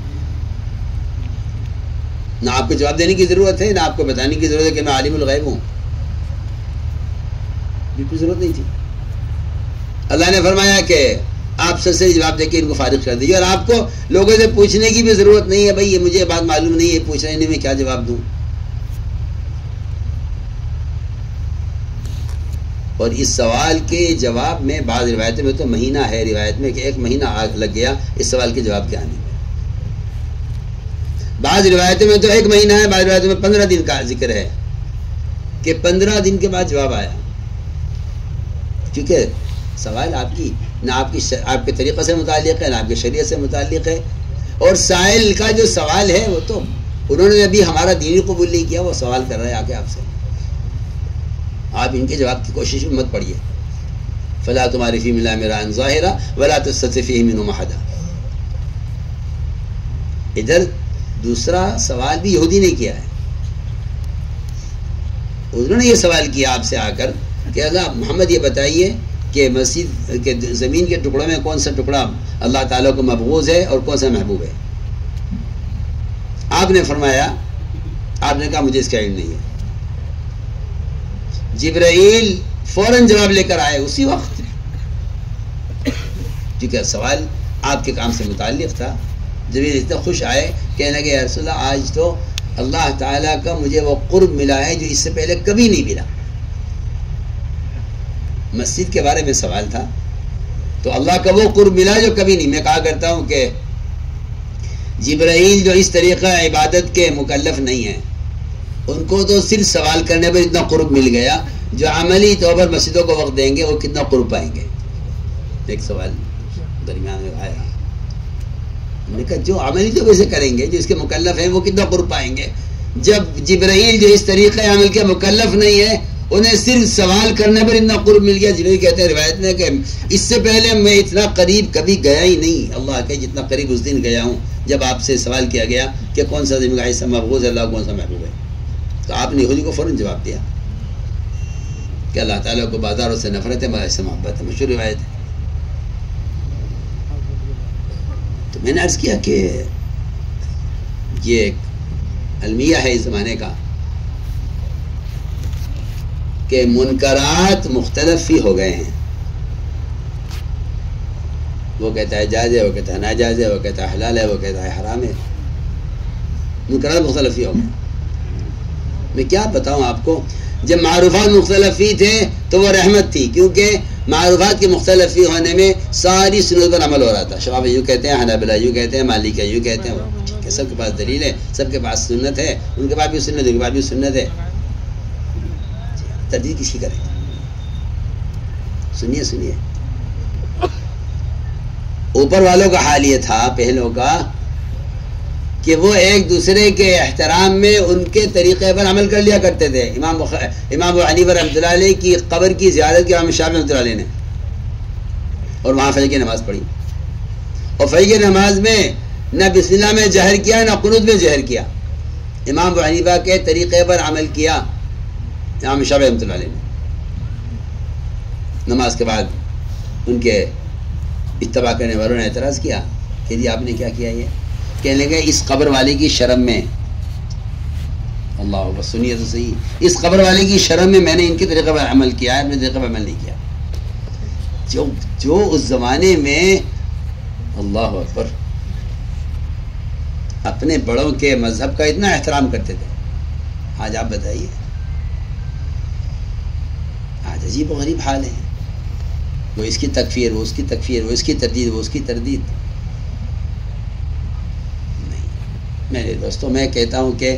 نہ آپ کو جواب دینے کی ضرورت ہے، نہ آپ کو بتانے کی ضرورت ہے کہ میں عالم الغیب ہوں. بالکل ضرورت نہیں تھی. اللہ نے فرمایا کہ آپ سر سے جواب دے کے ان کو فارغ کر دیجیے، اور آپ کو لوگوں سے پوچھنے کی بھی ضرورت نہیں ہے، بھائی یہ مجھے بات معلوم نہیں ہے، پوچھ رہے میں کیا جواب دوں. اور اس سوال کے جواب میں بعض روایتوں میں تو مہینہ ہے، روایت میں کہ 1 مہینہ آگ لگ گیا اس سوال کے جواب کے آنے میں. بعض روایتوں میں تو 1 مہینہ ہے، بعض روایتوں میں 15 دن کا ذکر ہے کہ 15 دن کے بعد جواب آیا. کیونکہ سوال آپ کی نہ آپ کے طریقے سے متعلق ہے، نہ آپ کی شریعت سے متعلق ہے، اور سائل کا جو سوال ہے وہ تو انہوں نے ابھی ہمارا دینی قبول نہیں کیا، وہ سوال کر رہے ہیں آ کے آپ سے. آپ ان کے جواب کی کوشش میں مت پڑیے. فلا تمہاری فی ملا میرا ظاہرہ ولا تستطع فیہ منہم احدا. ادھر دوسرا سوال بھی یہودی نے کیا ہے، انہوں نے یہ سوال کیا آپ سے آ کر کہ اللہ محمد یہ بتائیے کہ مسجد کے زمین کے ٹکڑوں میں کون سا ٹکڑا اللہ تعالیٰ کو مبغوض ہے اور کون سا محبوب ہے. آپ نے فرمایا، آپ نے کہا مجھے اس کا علم نہیں ہے. جبرائیل فوراً جواب لے کر آئے اسی وقت، کیونکہ سوال آپ کے کام سے متعلق تھا. جبرائیل اتنا خوش آئے، کہنے لگے یا رسول اللہ آج تو اللہ تعالیٰ کا مجھے وہ قرب ملا ہے جو اس سے پہلے کبھی نہیں ملا. مسجد کے بارے میں سوال تھا تو اللہ کا وہ قرب ملا جو کبھی نہیں. میں کہا کرتا ہوں کہ جبرائیل جو اس طریقہ عبادت کے مکلف نہیں ہیں، ان کو تو صرف سوال کرنے پر اتنا قرب مل گیا، جو عملی طور پر مسجدوں کو وقت دیں گے وہ کتنا قرب پائیں گے. ایک سوال درمیان میں آیا، میں نے کہا جو عملی تو ویسے کریں گے، جو اس کے مکلف ہیں وہ کتنا قرب پائیں گے. جب جبرائیل جو اس طریقے عمل کے مکلف نہیں ہے، انہیں صرف سوال کرنے پر اتنا قرب مل گیا. جبرائیل کہتے ہیں روایت میں کہ اس سے پہلے میں اتنا قریب کبھی گیا ہی نہیں اللہ کے جتنا قریب اس دن گیا ہوں جب آپ سے سوال کیا گیا کہ کون سا زمین کا حصہ مبغوض ہے، اللہ کون سا محبوب ہے. تو آپ نے یہودی کو فوراً جواب دیا کہ اللہ تعالیٰ کو بازاروں سے نفرت ہے، مال سے محبت ہے. مشہور روایت ہے. تو میں نے عرض کیا کہ یہ ایک المیہ ہے اس زمانے کا کہ منکرات مختلف ہی ہو گئے ہیں. وہ کہتا ہے جائز ہے، وہ کہتا ہے ناجائز ہے، وہ کہتا ہے حلال ہے، وہ کہتا ہے حرام ہے. منکرات مختلف ہی ہو گئے. میں کیا بتاؤں آپ کو، جب معروفات مختلف ہی تھے تو وہ رحمت تھی، کیونکہ معروفات کے مختلف ہی ہونے میں ساری سنت پر عمل ہو رہا تھا. شفاف یوں کہتے ہیں، حنابلہ یوں کہتے ہیں، مالکہ یوں کہتے ہیں. ٹھیک ہے، سب کے پاس دلیل ہے، سب کے پاس سنت ہے، ان کے پاس بھی سنت ہے، ان کے پاس بھی سنت ہے. تردید کس کی کریں؟ سنیے سنیے. اوپر والوں کا حال یہ تھا پہلوں کا کہ وہ ایک دوسرے کے احترام میں ان کے طریقے پر عمل کر لیا کرتے تھے. امام ابو حنیفہ رحمۃ اللہ علیہ کی قبر کی زیارت کی امام شافعی رحمۃ اللہ علیہ نے، اور وہاں فجر کی نماز پڑھی، اور فجر کی نماز میں نہ بسم اللہ میں جہر کیا نہ قنوت میں جہر کیا. امام ابو حنیفہ کے طریقے پر عمل کیا امام شافعی رحمۃ اللہ علیہ نے. نماز کے بعد ان کے اتباع کرنے والوں نے اعتراض کیا کہ جی آپ نے کیا کیا؟ یہ کہنے لگے اس قبر والے کی شرم میں، اللہ سنیے تو صحیح، اس قبر والے کی شرم میں نے ان کے طریقے پر عمل کیا ہے، اپنے طریقے پر عمل نہیں کیا. جو اس زمانے میں اللہ اکبر اپنے بڑوں کے مذہب کا اتنا احترام کرتے تھے، آج آپ بتائیے، آج عجیب و غریب حال ہے. وہ اس کی تکفیر، وہ اس کی تکفیر، وہ اس کی تردید، وہ اس کی تردید. میرے دوستوں میں کہتا ہوں کہ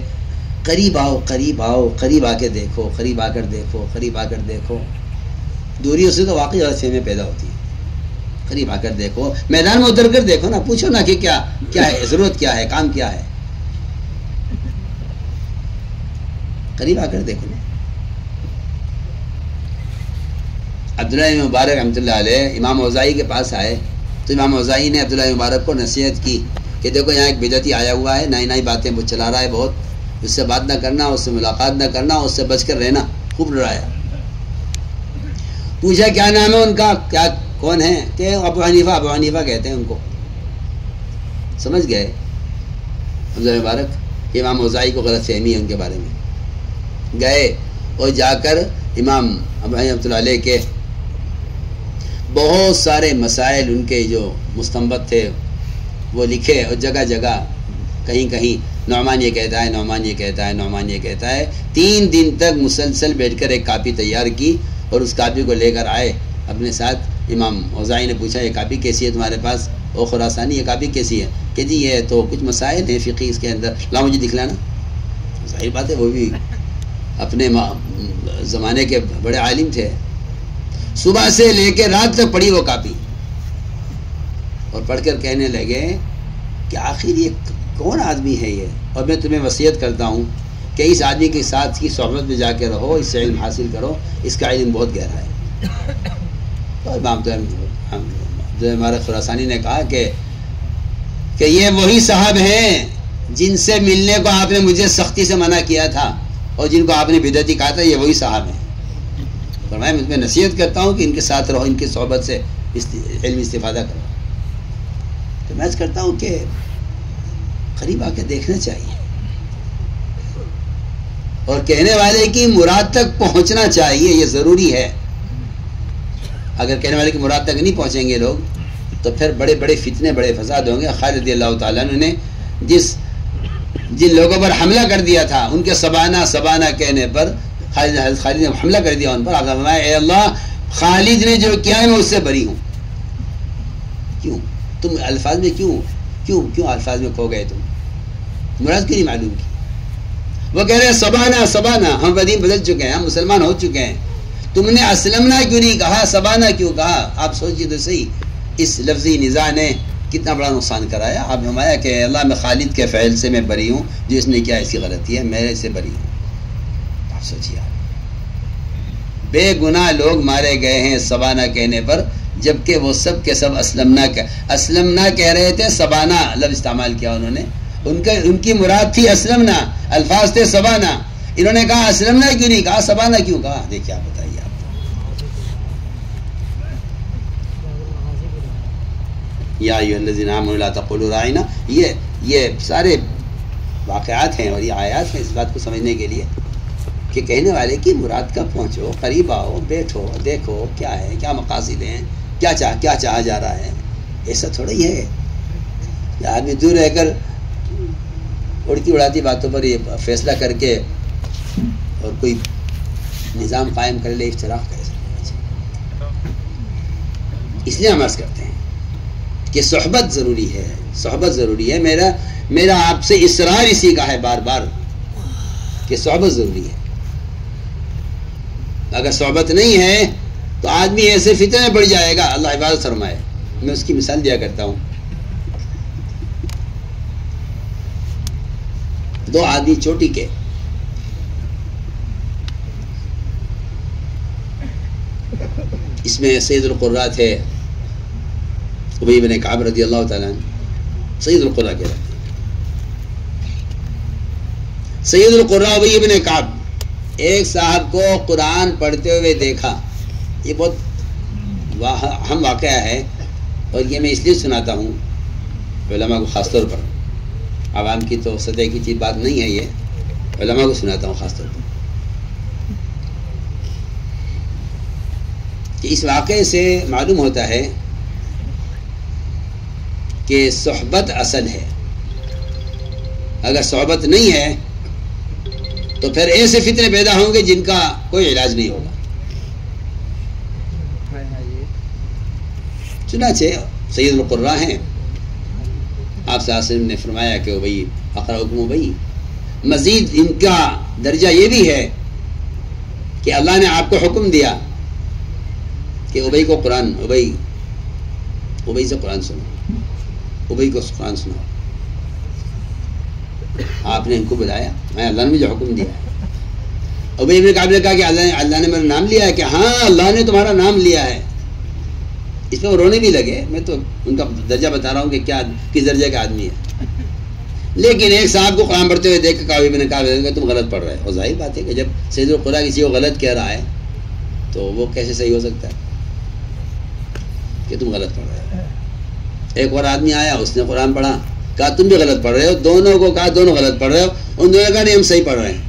قریب آؤ، قریب آؤ، قریب آ کے دیکھو، قریب آ کر دیکھو، قریب آ کر دیکھو. دوریوں سے تو واقعی غلط فہمیاں پیدا ہوتی ہیں. قریب آ کر دیکھو، میدان میں اتر کر دیکھو نا، پوچھو نا کہ کیا ہے، ضرورت کیا ہے، کام کیا ہے. قریب آ کر دیکھو نا. عبداللہ مبارک رحمۃ اللہ علیہ امام اوزاعی کے پاس آئے تو امام اوزاعی نے عبداللہ مبارک کو نصیحت کی کہ دیکھو یہاں ایک بدعتی آیا ہوا ہے، نئی نئی باتیں وہ چلا رہا ہے، بہت اس سے بات نہ کرنا، اس سے ملاقات نہ کرنا، اس سے بچ کر رہنا. خوب ڈرایا. پوچھا کیا نام ہے ان کا، کیا کون ہے؟ کہ ابو حنیفہ کہتے ہیں ان کو. سمجھ گئے عبداللہ مبارک امام اوزاعی کو غلط فہمی ہے ان کے بارے میں. گئے اور جا کر امام ابو حنیفہ رحمۃ اللہ علیہ کے بہت سارے مسائل ان کے جو مستنبط تھے وہ لکھے، اور جگہ جگہ کہیں کہیں نعمان یہ کہتا ہے، نعمان یہ کہتا ہے، نعمان یہ کہتا ہے. 3 دن تک مسلسل بیٹھ کر ایک کاپی تیار کی اور اس کاپی کو لے کر آئے اپنے ساتھ. امام اوزاعی نے پوچھا یہ کاپی کیسی ہے تمہارے پاس؟ او خراسانی یہ کاپی کیسی ہے؟ کہ جی یہ تو کچھ مسائل ہیں فقہی اس کے اندر. لا مجھے دکھلانا. ظاہر بات ہے وہ بھی اپنے زمانے کے بڑے عالم تھے. صبح سے لے کے رات تک پڑھی وہ کاپی اور پڑھ کر کہنے لگے کہ آخر یہ کون آدمی ہے یہ، اور میں تمہیں وصیت کرتا ہوں کہ اس آدمی کے ساتھ کی صحبت میں جا کے رہو، اس سے علم حاصل کرو، اس کا علم بہت گہرا ہے. اور امام ہمارے خراسانی نے کہا کہ یہ وہی صاحب ہیں جن سے ملنے کو آپ نے مجھے سختی سے منع کیا تھا اور جن کو آپ نے بدعتی کہا تھا، یہ وہی صاحب ہیں. فرمایا میں نصیحت کرتا ہوں کہ ان کے ساتھ رہو، ان کی صحبت سے علم استفادہ کرو. تو میں کرتا ہوں کہ قریب آ کے دیکھنا چاہیے اور کہنے والے کی مراد تک پہنچنا چاہیے، یہ ضروری ہے. اگر کہنے والے کی مراد تک نہیں پہنچیں گے لوگ تو پھر بڑے بڑے فتنے، بڑے فساد ہوں گے. خالد رضی اللہ تعالیٰ عنہ نے جن لوگوں پر حملہ کر دیا تھا، ان کے سبانہ کہنے پر خالد نے حملہ کر دیا ان پر. آپ نے فرمایا اے اللہ، خالد نے جو کیا ہے میں اس سے بری ہوں. کیوں تم الفاظ میں کیوں الفاظ میں کھو گئے؟ تم مراد کیوں نہیں معلوم کی؟ وہ کہہ رہے ہیں سبانہ ہم دین بدل چکے ہیں، ہم مسلمان ہو چکے ہیں، تم نے اسلمنا کیوں نہیں کہا، سبانہ کیوں کہا؟ آپ سوچیے تو صحیح، اس لفظی نزاع نے کتنا بڑا نقصان کرایا. آپ نے فرمایا کہ اللہ میں خالد کے فعل سے میں بری ہوں، جو اس نے کیا ایسی غلطی ہے، میں سے بری ہوں. آپ سوچیے، بے گناہ لوگ مارے گئے ہیں سبانہ کہنے پر، جبکہ وہ سب کے سب اسلمنا کہہ رہے تھے، سبانہ لفظ استعمال کیا انہوں نے. ان کی مراد تھی اسلمنا، الفاظ تھے سبانہ. انہوں نے کہا اسلمنا کیوں نہیں کہا، سبانہ کیوں کہا؟ دیکھیے آپ بتائیے. آپ یا ایھا الذین آمنوا لا تقولوا راعنا، یہ سارے واقعات ہیں اور یہ آیات ہیں اس بات کو سمجھنے کے لیے کہ کہنے والے کی مراد کا پہنچو، قریب آؤ، بیٹھو، دیکھو کیا ہے، کیا مقاصد ہیں، کیا چاہا جا رہا ہے. ایسا تھوڑا ہی ہے آدمی دور رہ کر اڑتی اڑاتی باتوں پر یہ فیصلہ کر کے اور کوئی نظام قائم کر لے، اختلاف کرے. اس لیے ہم عرض کرتے ہیں کہ صحبت ضروری ہے. میرا آپ سے اصرار اسی کا ہے بار بار کہ صحبت ضروری ہے. اگر صحبت نہیں ہے تو آدمی ایسے فتنے میں پڑ جائے گا، اللہ حفاظت فرمائے. میں اس کی مثال دیا کرتا ہوں. 2 آدمی چوٹی کے، اس میں سید القراء تھے ابی بن کعب رضی اللہ تعالیٰ عنہ. سید القراء کہتے ہیں. سید القراء ابی بن کعب ایک صاحب کو قرآن پڑھتے ہوئے دیکھا. یہ بہت اہم واقعہ ہے اور یہ میں اس لیے سناتا ہوں علماء کو خاص طور پر، عوام کی تو سطح کی چیز بات نہیں ہے، یہ علماء کو سناتا ہوں خاص طور پر کہ اس واقعے سے معلوم ہوتا ہے کہ صحبت اصل ہے. اگر صحبت نہیں ہے تو پھر ایسے فتنے پیدا ہوں گے جن کا کوئی علاج نہیں ہوگا. چنانچہ سید القراء ہیں، آپ صلی اللہ علیہ وسلم نے فرمایا کہ ابی اقرأکم ابی. مزید ان کا درجہ یہ بھی ہے کہ اللہ نے آپ کو حکم دیا کہ ابی کو قرآن، ابی سے قرآن سنو، ابی کو قرآن سناؤ. آپ نے ان کو بلایا، میں اللہ نے مجھے حکم دیا ہے. ابی ابن کعب نے کہا کہ اللہ نے میرا نام لیا ہے. کہ ہاں اللہ نے تمہارا نام لیا ہے. اس میں وہ رونے بھی لگے. میں تو ان کا درجہ بتا رہا ہوں کہ کیا کس درجے کا آدمی ہے. لیکن ایک صاحب کو قرآن پڑھتے ہوئے دیکھ کے ابی ابن کعب کہ تم غلط پڑھ رہے ہو. ظاہر بات ہے کہ جب سید القراء کسی کو غلط کہہ رہا ہے تو وہ کیسے صحیح ہو سکتا ہے کہ تم غلط پڑھ رہے ہو. ایک اور آدمی آیا، اس نے قرآن پڑھا، کہا تم بھی غلط پڑھ رہے ہو. دونوں کو کہا دونوں غلط پڑھ رہے ہو. ان دونوں کا نہیں، ہم صحیح پڑھ رہے ہیں.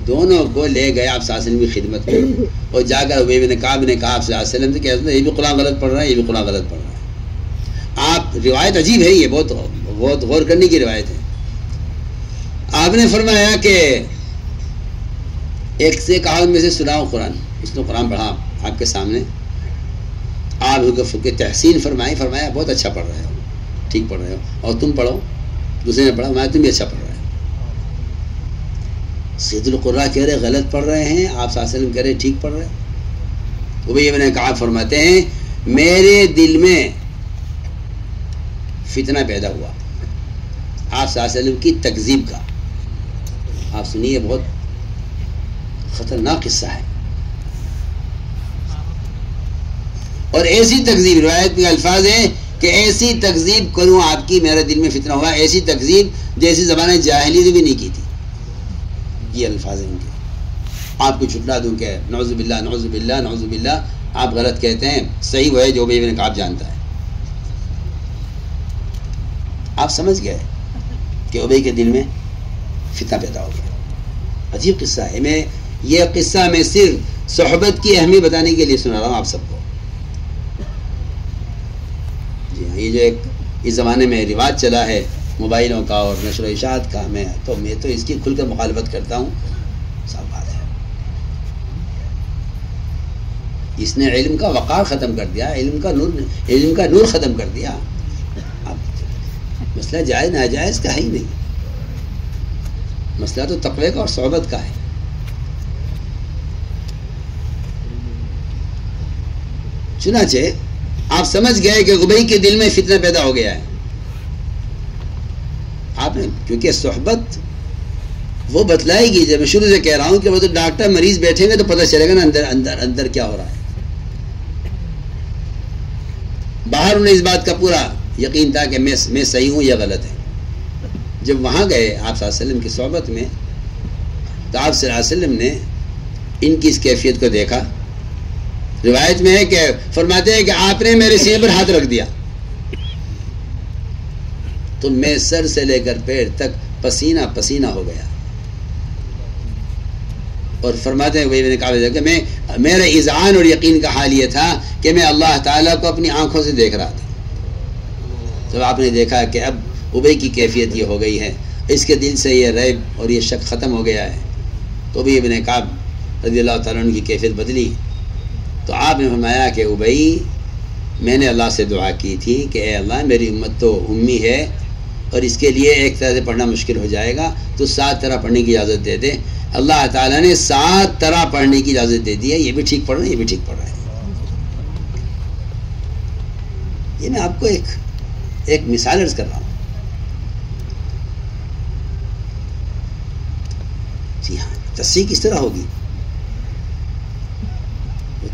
دونوں کو لے گئے آپ صلی اللہ علیہ وسلم کی خدمت میں، اور جا کر ابی بن کعب نے کہا آپ صلی اللہ علیہ وسلم سے کہ یہ بھی قرآن غلط پڑھ رہا ہے، یہ بھی قرآن غلط پڑھ رہا ہے. آپ روایت عجیب ہے، یہ بہت غور کرنے کی روایت ہے. آپ نے فرمایا کہ ایک سے کہا ان میں سے سناؤ قرآن. اس نے قرآن پڑھا آپ کے سامنے. آپ کے تحسین فرمایا بہت اچھا پڑھ رہے ہو، ٹھیک پڑھ رہے ہو، اور تم پڑھو. دوسرے نے پڑھا میں تم بھی اچھا پڑھ رہے ہو. سید القراء کہہ رہے غلط پڑھ رہے ہیں، آپ صلی اللہ علیہ وسلم کہہ رہے ٹھیک پڑھ رہے ہیں. ابی بن کعب فرماتے ہیں میرے دل میں فتنہ پیدا ہوا آپ صلی اللہ علیہ وسلم کی تکذیب کا. آپ سنیے، بہت خطرناک قصہ ہے. اور ایسی تکذیب، روایت میں الفاظ ہیں کہ ایسی تکذیب کروں آپ کی، میرے دل میں فتنہ ہوا، ایسی تکذیب جیسی زمانے جاہلیت بھی نہیں کی تھی. یہ الفاظ ہیں ان کے. آپ کو چھٹلا دوں کہ نعوذ باللہ نعوذ باللہ نعوذ باللہ آپ غلط کہتے ہیں، صحیح وہ ہے جو ابی بن کعب جانتا ہے. آپ سمجھ گئے کہ ابی کے دل میں فتنہ پیدا ہو گیا. عجیب قصہ ہے. یہ قصہ میں صرف صحبت کی اہمیت بتانے کے لیے سنا رہا ہوں آپ سب کو. جی ہاں، یہ جو ایک اس زمانے میں رواج چلا ہے موبائلوں کا اور نشر و اشاعت کا، میں تو اس کی کھل کر مخالفت کرتا ہوں. صاف بات ہے، اس نے علم کا وقار ختم کر دیا، علم کا نور ختم کر دیا. اب مسئلہ جائز ناجائز کا ہے ہی نہیں، مسئلہ تو تقوی کا اور صحبت کا ہے. چنانچہ آپ سمجھ گئے کہ ابی کے دل میں فتنہ پیدا ہو گیا ہے. آپ نے کیونکہ صحبت وہ بتلائے گی، جب میں شروع سے کہہ رہا ہوں کہ وہ تو ڈاکٹر مریض بیٹھیں گے تو پتہ چلے گا نا اندر کیا ہو رہا ہے. باہر انہیں اس بات کا پورا یقین تھا کہ میں صحیح ہوں یا غلط ہے. جب وہاں گئے آپ صلی اللہ علیہ وسلم کی صحبت میں تو آپ صلی اللہ علیہ وسلم نے ان کی اس کیفیت کو دیکھا. روایت میں ہے کہ فرماتے ہیں کہ آپ نے میرے سینے پر ہاتھ رکھ دیا تو میں سر سے لے کر پیر تک پسینہ پسینہ ہو گیا. اور فرماتے ہیں وہی میں نے کہا کہ میرے اذعان اور یقین کا حال یہ تھا کہ میں اللہ تعالیٰ کو اپنی آنکھوں سے دیکھ رہا تھا. تو آپ نے دیکھا کہ اب ابی کی کیفیت یہ ہو گئی ہے، اس کے دل سے یہ ریب اور یہ شک ختم ہو گیا ہے. تو ابی ابن کعب رضی اللہ تعالیٰ عنہ کی کیفیت بدلی. تو آپ نے فرمایا کہ ابی، میں نے اللہ سے دعا کی تھی کہ اے اللہ میری امت تو امی ہے اور اس کے لیے ایک طرح سے پڑھنا مشکل ہو جائے گا، تو 7 طرح پڑھنے کی اجازت دے دے. اللہ تعالیٰ نے 7 طرح پڑھنے کی اجازت دے دی ہے. یہ بھی ٹھیک پڑھ رہے ہیں، یہ بھی ٹھیک پڑھ رہے ہیں. یہ میں آپ کو ایک مثال عرض کر رہا ہوں. جی ہاں، تصحیح کس طرح ہوگی؟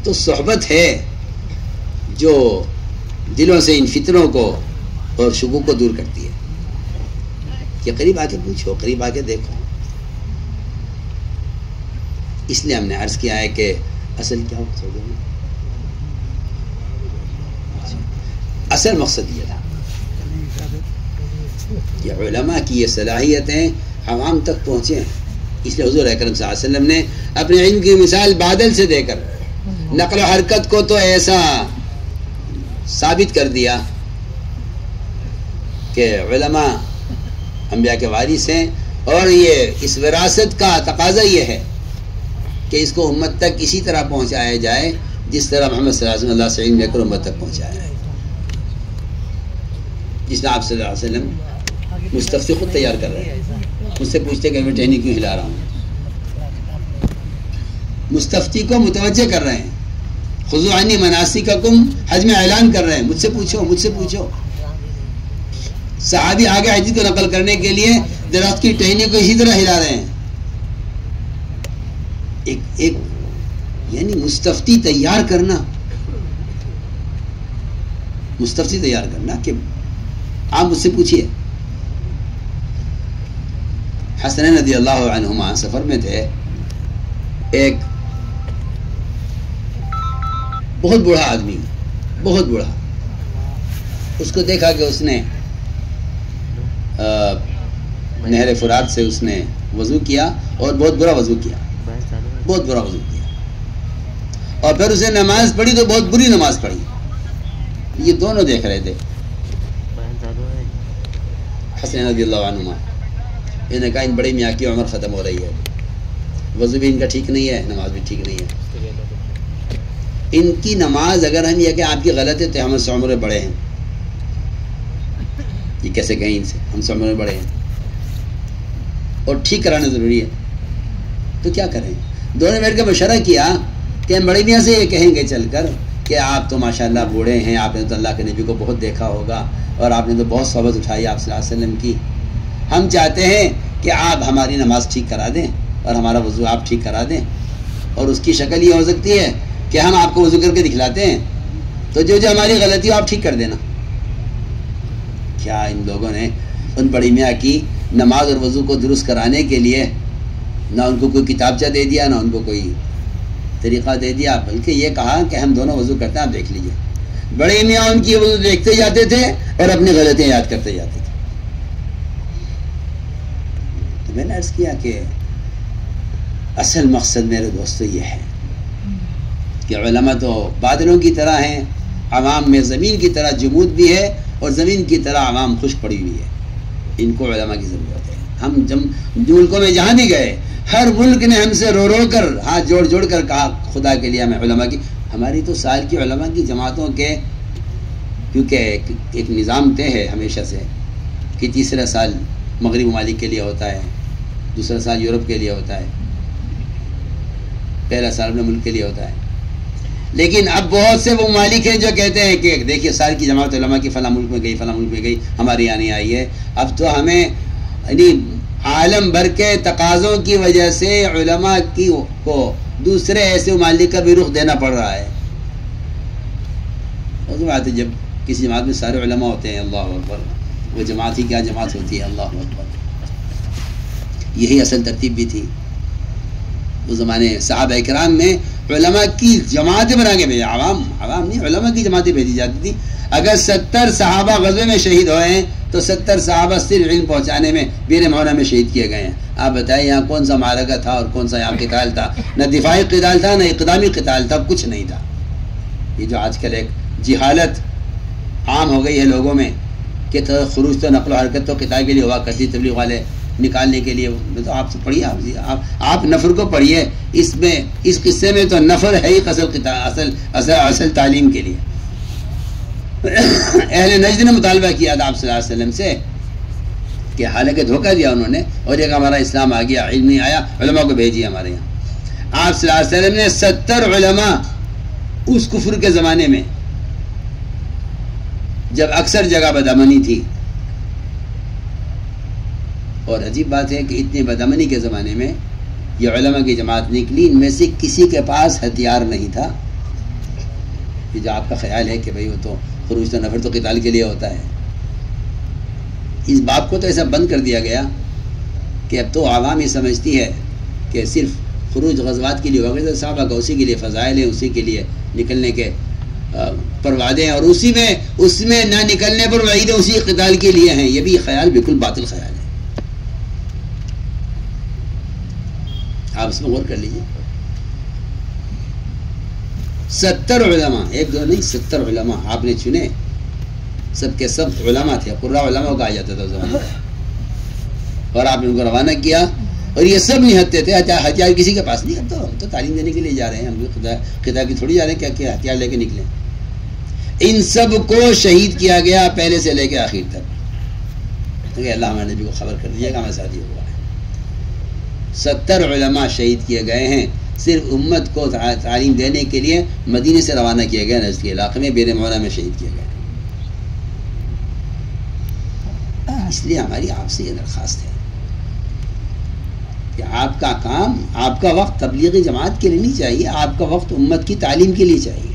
تو صحبت ہے جو دلوں سے ان فتنوں کو اور شکوک کو دور کرتی ہے. کہ قریب آ کے پوچھو، قریب آ کے دیکھو. اس لیے ہم نے عرض کیا ہے کہ اصل کیا اصل مقصد یہ تھا کہ علماء کی یہ صلاحیتیں عوام تک پہنچے. اس لیے حضور اکرم صلی اللہ علیہ وسلم نے اپنے علم کی مثال بادل سے دے کر نقل و حرکت کو تو ایسا ثابت کر دیا کہ علماء انبیاء کے وارث ہیں، اور یہ اس وراثت کا تقاضا یہ ہے کہ اس کو امت تک اسی طرح پہنچایا جائے جس طرح محمد صلی اللہ علیہ وسلم اللہ سے علم لے کر امت تک پہنچایا ہے. جس نے آپ صلی اللہ علیہ وسلم مستفتی خود تیار کر رہے ہیں. مجھ سے پوچھتے کہ میں ٹہنی کیوں ہلا رہا ہوں. مستفتی کو متوجہ کر رہے ہیں. خذوا عنی مناسککم، حج میں اعلان کر رہے ہیں. مجھ سے پوچھو. صحابی آگے حدیث کو نقل کرنے کے لیے درخت کی ٹہنی کو اسی طرح ہلا رہے ہیں. ایک یعنی مستفتی تیار کرنا کہ آپ مجھ سے پوچھئے. حسنین رضی اللہ عنہما سفر میں تھے. ایک بہت بوڑھا آدمی، بہت بوڑھا، اس کو دیکھا کہ اس نے نہر فرات سے اس نے وضو کیا اور بہت برا وضو کیا، بہت برا وضو کیا، اور پھر اسے نماز پڑھی تو بہت بری نماز پڑھی. یہ دونوں دیکھ رہے تھے. حسین رضی اللہ عنہ انہوں نے کہا ان بڑے میاں کی عمر ختم ہو رہی ہے، وضو بھی ان کا ٹھیک نہیں ہے، نماز بھی ٹھیک نہیں ہے. ان کی نماز اگر ہم یہ کہ آپ کی غلط ہے تو ہم سے عمر بڑے ہیں، یہ کیسے کہیں ان سے ہم سے عمر بڑے ہیں اور ٹھیک کرانا ضروری ہے، تو کیا کریں؟ دونوں بیٹھ کے مشورہ کیا کہ ہم بڑے میاں سے یہ کہیں گے چل کر کہ آپ تو ماشاءاللہ بوڑھے ہیں، آپ نے تو اللہ کے نبی کو بہت دیکھا ہوگا اور آپ نے تو بہت صحبت اٹھائی آپ صلی اللہ علیہ وسلم کی، ہم چاہتے ہیں کہ آپ ہماری نماز ٹھیک کرا دیں اور ہمارا وضو آپ ٹھیک کرا دیں، اور اس کی شکل یہ ہو سکتی ہے کہ ہم آپ کو وضو کر کے دکھلاتے ہیں تو جو جو ہماری غلطی ہو آپ ٹھیک کر دینا. کیا ان لوگوں نے ان بڑی میاں کی نماز اور وضو کو درست کرانے کے لیے نہ ان کو کوئی کتابچہ دے دیا، نہ ان کو کوئی طریقہ دے دیا، بلکہ یہ کہا کہ ہم دونوں وضو کرتے ہیں، آپ دیکھ لیجئے. بڑے میاں ان کی وضو دیکھتے جاتے تھے اور اپنی غلطیاں یاد کرتے جاتے تھے. تو میں نے عرض کیا کہ اصل مقصد میرے دوستو یہ ہے کہ علماء تو بادلوں کی طرح ہیں، عوام میں زمین کی طرح جمود بھی ہے اور زمین کی طرح عوام خوش پڑی ہوئی ہے. ان کو علماء کی ضرورت ہے. ہم ملکوں میں جہاں بھی گئے ہر ملک نے ہم سے رو رو کر ہاتھ جوڑ جوڑ کر کہا خدا کے لیے ہمیں علماء کی. ہماری تو سال کی علماء کی جماعتوں کے کیونکہ ایک نظام طے ہے ہمیشہ سے کہ تیسرا سال مغربی ممالک کے لیے ہوتا ہے، دوسرا سال یورپ کے لیے ہوتا ہے، پہلا سال اپنے ملک کے لیے ہوتا ہے. لیکن اب بہت سے وہ ممالک ہیں جو کہتے ہیں کہ دیکھیے سال کی جماعت علماء کی فلاں ملک میں گئی، فلاں ملک میں گئی، ہمارے یہاں نہیں آئی ہے. اب تو ہمیں یعنی عالم بھر کے تقاضوں کی وجہ سے علماء کو دوسرے ایسے ممالک کا بھی رخ دینا پڑ رہا ہے. اس بات ہے جب کسی جماعت میں سارے علماء ہوتے ہیں، اللہ اکبر، وہ جماعت ہی کیا جماعت ہوتی ہے، اللہ اکبر. یہی اصل ترتیب بھی تھی اس زمانے صحابہ اکرام میں. علماء کی جماعتیں بنا کے بھیجا، عوام نہیں، علماء کی جماعتیں بھیجی جاتی تھی. اگر 70 صحابہ غزوے میں شہید ہوئے ہیں تو 70 صحابہ صرف علم پہنچانے میں بیر معونہ میں شہید کیے گئے ہیں. آپ بتائیں یہاں کون سا معرکہ تھا اور کون سا یہاں قتال تھا؟ نہ دفاعی قتال تھا، نہ اقدامی قتال تھا، کچھ نہیں تھا. یہ جو آج کل ایک جہالت عام ہو گئی ہے لوگوں میں کہ خروج تو نقل و حرکت تو قتال کے لیے ہوا کرتی، تبلیغ والے نکالنے کے لیے. تو آپ سے پڑھیے، آپ نفر کو پڑھیے. اس قصے میں تو نفر ہے ہی اصل تعلیم کے لیے. اہل نجد نے مطالبہ کیا تھا آپ صلی اللہ علیہ وسلم سے کہ حالانکہ دھوکہ دیا انہوں نے اور یہ کہ ہمارا اسلام آ گیا، علم نہیں آیا، علماء کو بھیجیے ہمارے یہاں. آپ صلی اللہ علیہ وسلم نے 70 علماء اس کفر کے زمانے میں جب اکثر جگہ بدامنی تھی، اور عجیب بات ہے کہ اتنی بدامنی کے زمانے میں یہ علماء کی جماعت نکلی، ان میں سے کسی کے پاس ہتھیار نہیں تھا. یہ جو آپ کا خیال ہے کہ بھئی وہ تو خروج تو نفر تو قتال کے لیے ہوتا ہے، اس باب کو تو ایسا بند کر دیا گیا کہ اب تو عوام یہ سمجھتی ہے کہ صرف خروج غزوات کے لیے ہوگا. صحابہ کا اسی کے لیے فضائل ہیں، اسی کے لیے نکلنے کے پروادے ہیں، اور اس میں نہ نکلنے پر وعید اسی قتال کے لیے ہیں. یہ بھی خیال بالکل باطل خیال ہے. آپ اس میں غور کر لیجیے. 70 علماء، ایک دو نہیں، 70 علماء آپ نے چنے. سب کے سب علماء تھے، قراء علماء کہا جاتا تھا اس زمانے میں. اور آپ نے ان کو روانہ کیا اور یہ سب نہتے تھے. ہتھیار کسی کے پاس نہیں. ہم تو تعلیم دینے کے لیے جا رہے ہیں، ہم خدا کی تھوڑی جا رہے ہیں کہ ہتھیار لے کے نکلیں. ان سب کو شہید کیا گیا پہلے سے لے کے آخر تک. اللہ ہمارے نبی کو خبر کر دیجیے گا ہمارے ساتھ یہ ہوا ہے. 70 علماء شہید کیے گئے ہیں صرف امت کو تعلیم دینے کے لیے. مدینے سے روانہ کیے گئے، نجد کے علاقے میں بیر معونہ میں شہید کیے گئے. اس لیے ہماری آپ سے یہ درخواست ہے کہ آپ کا کام، آپ کا وقت تبلیغی جماعت کے لیے نہیں چاہیے، آپ کا وقت امت کی تعلیم کے لیے چاہیے.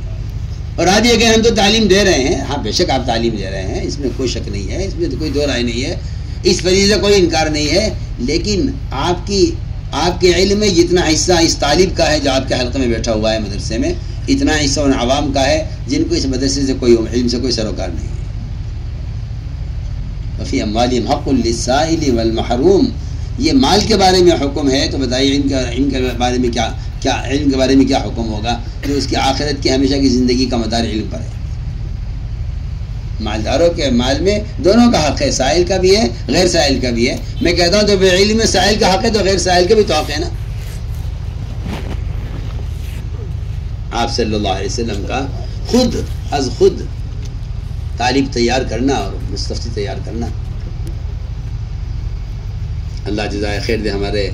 اور آج یہ کہ ہم تو تعلیم دے رہے ہیں، ہاں بے شک آپ تعلیم دے رہے ہیں، اس میں کوئی شک نہیں ہے، اس میں تو کوئی دو رائے نہیں ہے، اس فریضے کوئی انکار نہیں ہے. لیکن آپ کے علم میں جتنا حصہ اس طالب کا ہے جو آپ کے حلقے میں بیٹھا ہوا ہے مدرسے میں، اتنا حصہ ان عوام کا ہے جن کو اس مدرسے سے کوئی علم سے کوئی سروکار نہیں ہے. وفی اموالہم حق للسائل والمحروم. یہ مال کے بارے میں حکم ہے تو بتائیے علم کے بارے میں علم کے بارے میں کیا حکم ہوگا جو اس کی آخرت کی ہمیشہ کی زندگی کا مدار علم پر ہے. مالداروں کے مال میں دونوں کا حق ہے، سائل کا بھی ہے غیر سائل کا بھی ہے. میں کہتا ہوں تو بے علم میں سائل کا حق ہے تو غیر سائل کا بھی تو حق ہے نا. آپ صلی اللہ علیہ وسلم کا خود طالب تیار کرنا اور مستفتی تیار کرنا. اللہ جزائے خیر دے ہمارے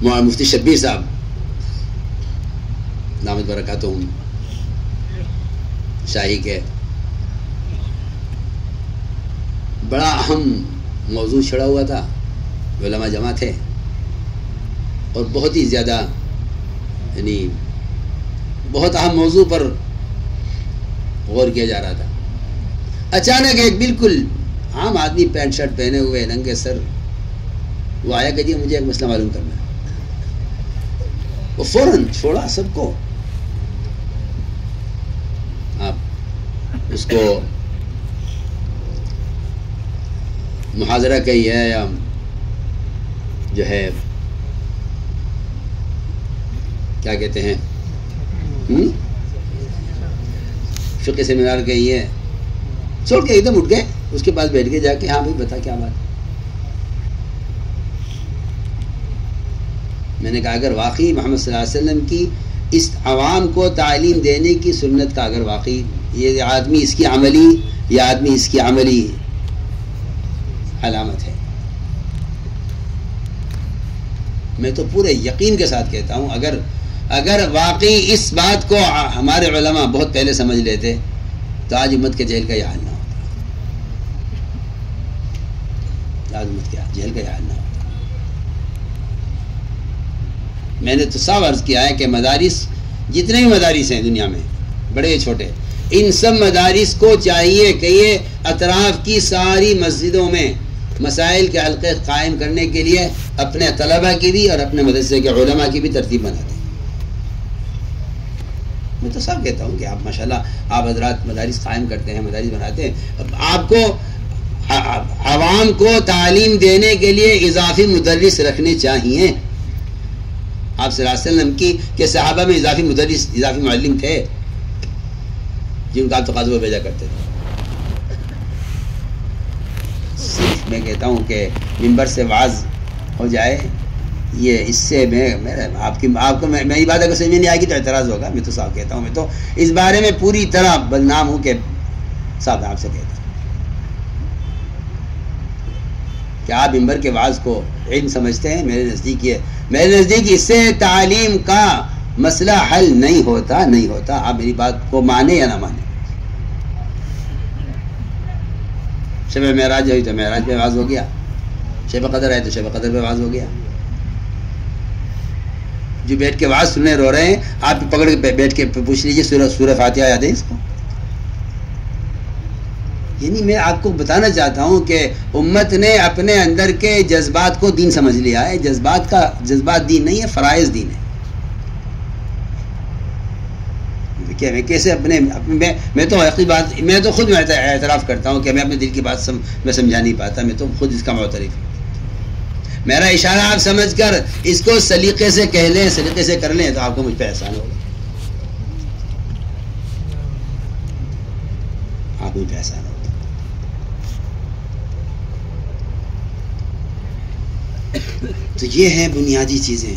مفتی شبیر صاحب دامت برکاتہم شاہی کے بڑا اہم موضوع چھڑا ہوا تھا. علماء جمع تھے اور بہت ہی زیادہ یعنی بہت اہم موضوع پر غور کیا جا رہا تھا. اچانک ایک بالکل عام آدمی پینٹ شرٹ پہنے ہوئے ننگے سر وہ آیا کہ جی مجھے ایک مسئلہ معلوم کرنا ہے. وہ فوراً چھوڑا سب کو. آپ اس کو محاضرہ کہی ہے یا جو ہے کیا کہتے ہیں فقہ سیمینار کہی ہے، چھوڑ کے ایک دم اٹھ گئے. اس کے پاس بیٹھ کے جا کے ہاں بھائی بتا کیا بات. میں نے کہا اگر واقعی محمد صلی اللہ علیہ وسلم کی اس عوام کو تعلیم دینے کی سنت کا اگر واقعی یہ آدمی اس کی عملی علامت ہے، میں تو پورے یقین کے ساتھ کہتا ہوں اگر واقعی اس بات کو ہمارے علماء بہت پہلے سمجھ لیتے تو آج امت کے جہل کا یہ حال نہ ہوتا. جہل کا یہ حال نہ ہوتا. میں نے تو صاف عرض کیا ہے کہ مدارس جتنے بھی مدارس ہیں دنیا میں بڑے چھوٹے، ان سب مدارس کو چاہیے کہ یہ اطراف کی ساری مسجدوں میں مسائل کے حلقے قائم کرنے کے لیے اپنے طلبہ کی بھی اور اپنے مدرسے کے علماء کی بھی ترتیب بنا دیں. میں تو صاف کہتا ہوں کہ آپ ماشاءاللہ آپ حضرات مدارس قائم کرتے ہیں، مدارس بناتے ہیں. آپ کو عوام کو تعلیم دینے کے لیے اضافی مدرس رکھنے چاہیے. آپ صلی اللہ علیہ وسلم کی کہ صحابہ میں اضافی مدرس اضافی معلم تھے جن کا آپ تقاضے پہ بھیجا کرتے تھے. صرف میں کہتا ہوں کہ ممبر سے واعظ ہو جائے یہ اس سے آپ کو میری بات اگر سمجھ میں نہیں آئے گی تو اعتراض ہوگا. میں تو صاحب کہتا ہوں، میں تو اس بارے میں پوری طرح بدنام ہوں کہ صاحب آپ سے کہتا ہوں کہ آپ ممبر کے واعظ کو علم سمجھتے ہیں. میرے نزدیک اس سے تعلیم کا مسئلہ حل نہیں ہوتا. آپ میری بات کو مانے یا نہ مانے. شب معراج ہوئی تو معراج پہ واعظ ہو گیا، شب قدر ہے تو شب قدر پہ واعظ ہو گیا. جو بیٹھ کے واعظ سننے رو رہے ہیں آپ پکڑ کے بیٹھ کے پوچھ لیجیے سورہ فاتحہ یاد ہے اس کو. یعنی میں آپ کو بتانا چاہتا ہوں کہ امت نے اپنے اندر کے جذبات کو دین سمجھ لیا ہے. جذبات دین نہیں ہے، فرائض دین ہے. میں کیسے میں تو خود اعتراف کرتا ہوں کہ میں اپنے دل کی بات میں سمجھا نہیں پاتا. میں تو خود اس کا معترف ہوں. میرا اشارہ آپ سمجھ کر اس کو سلیقے سے کہہ لیں، سلیقے سے کر لیں تو آپ کو مجھ پہ احسان ہوگا. آپ مجھ پہ احسان ہوگا. تو یہ ہیں بنیادی چیزیں.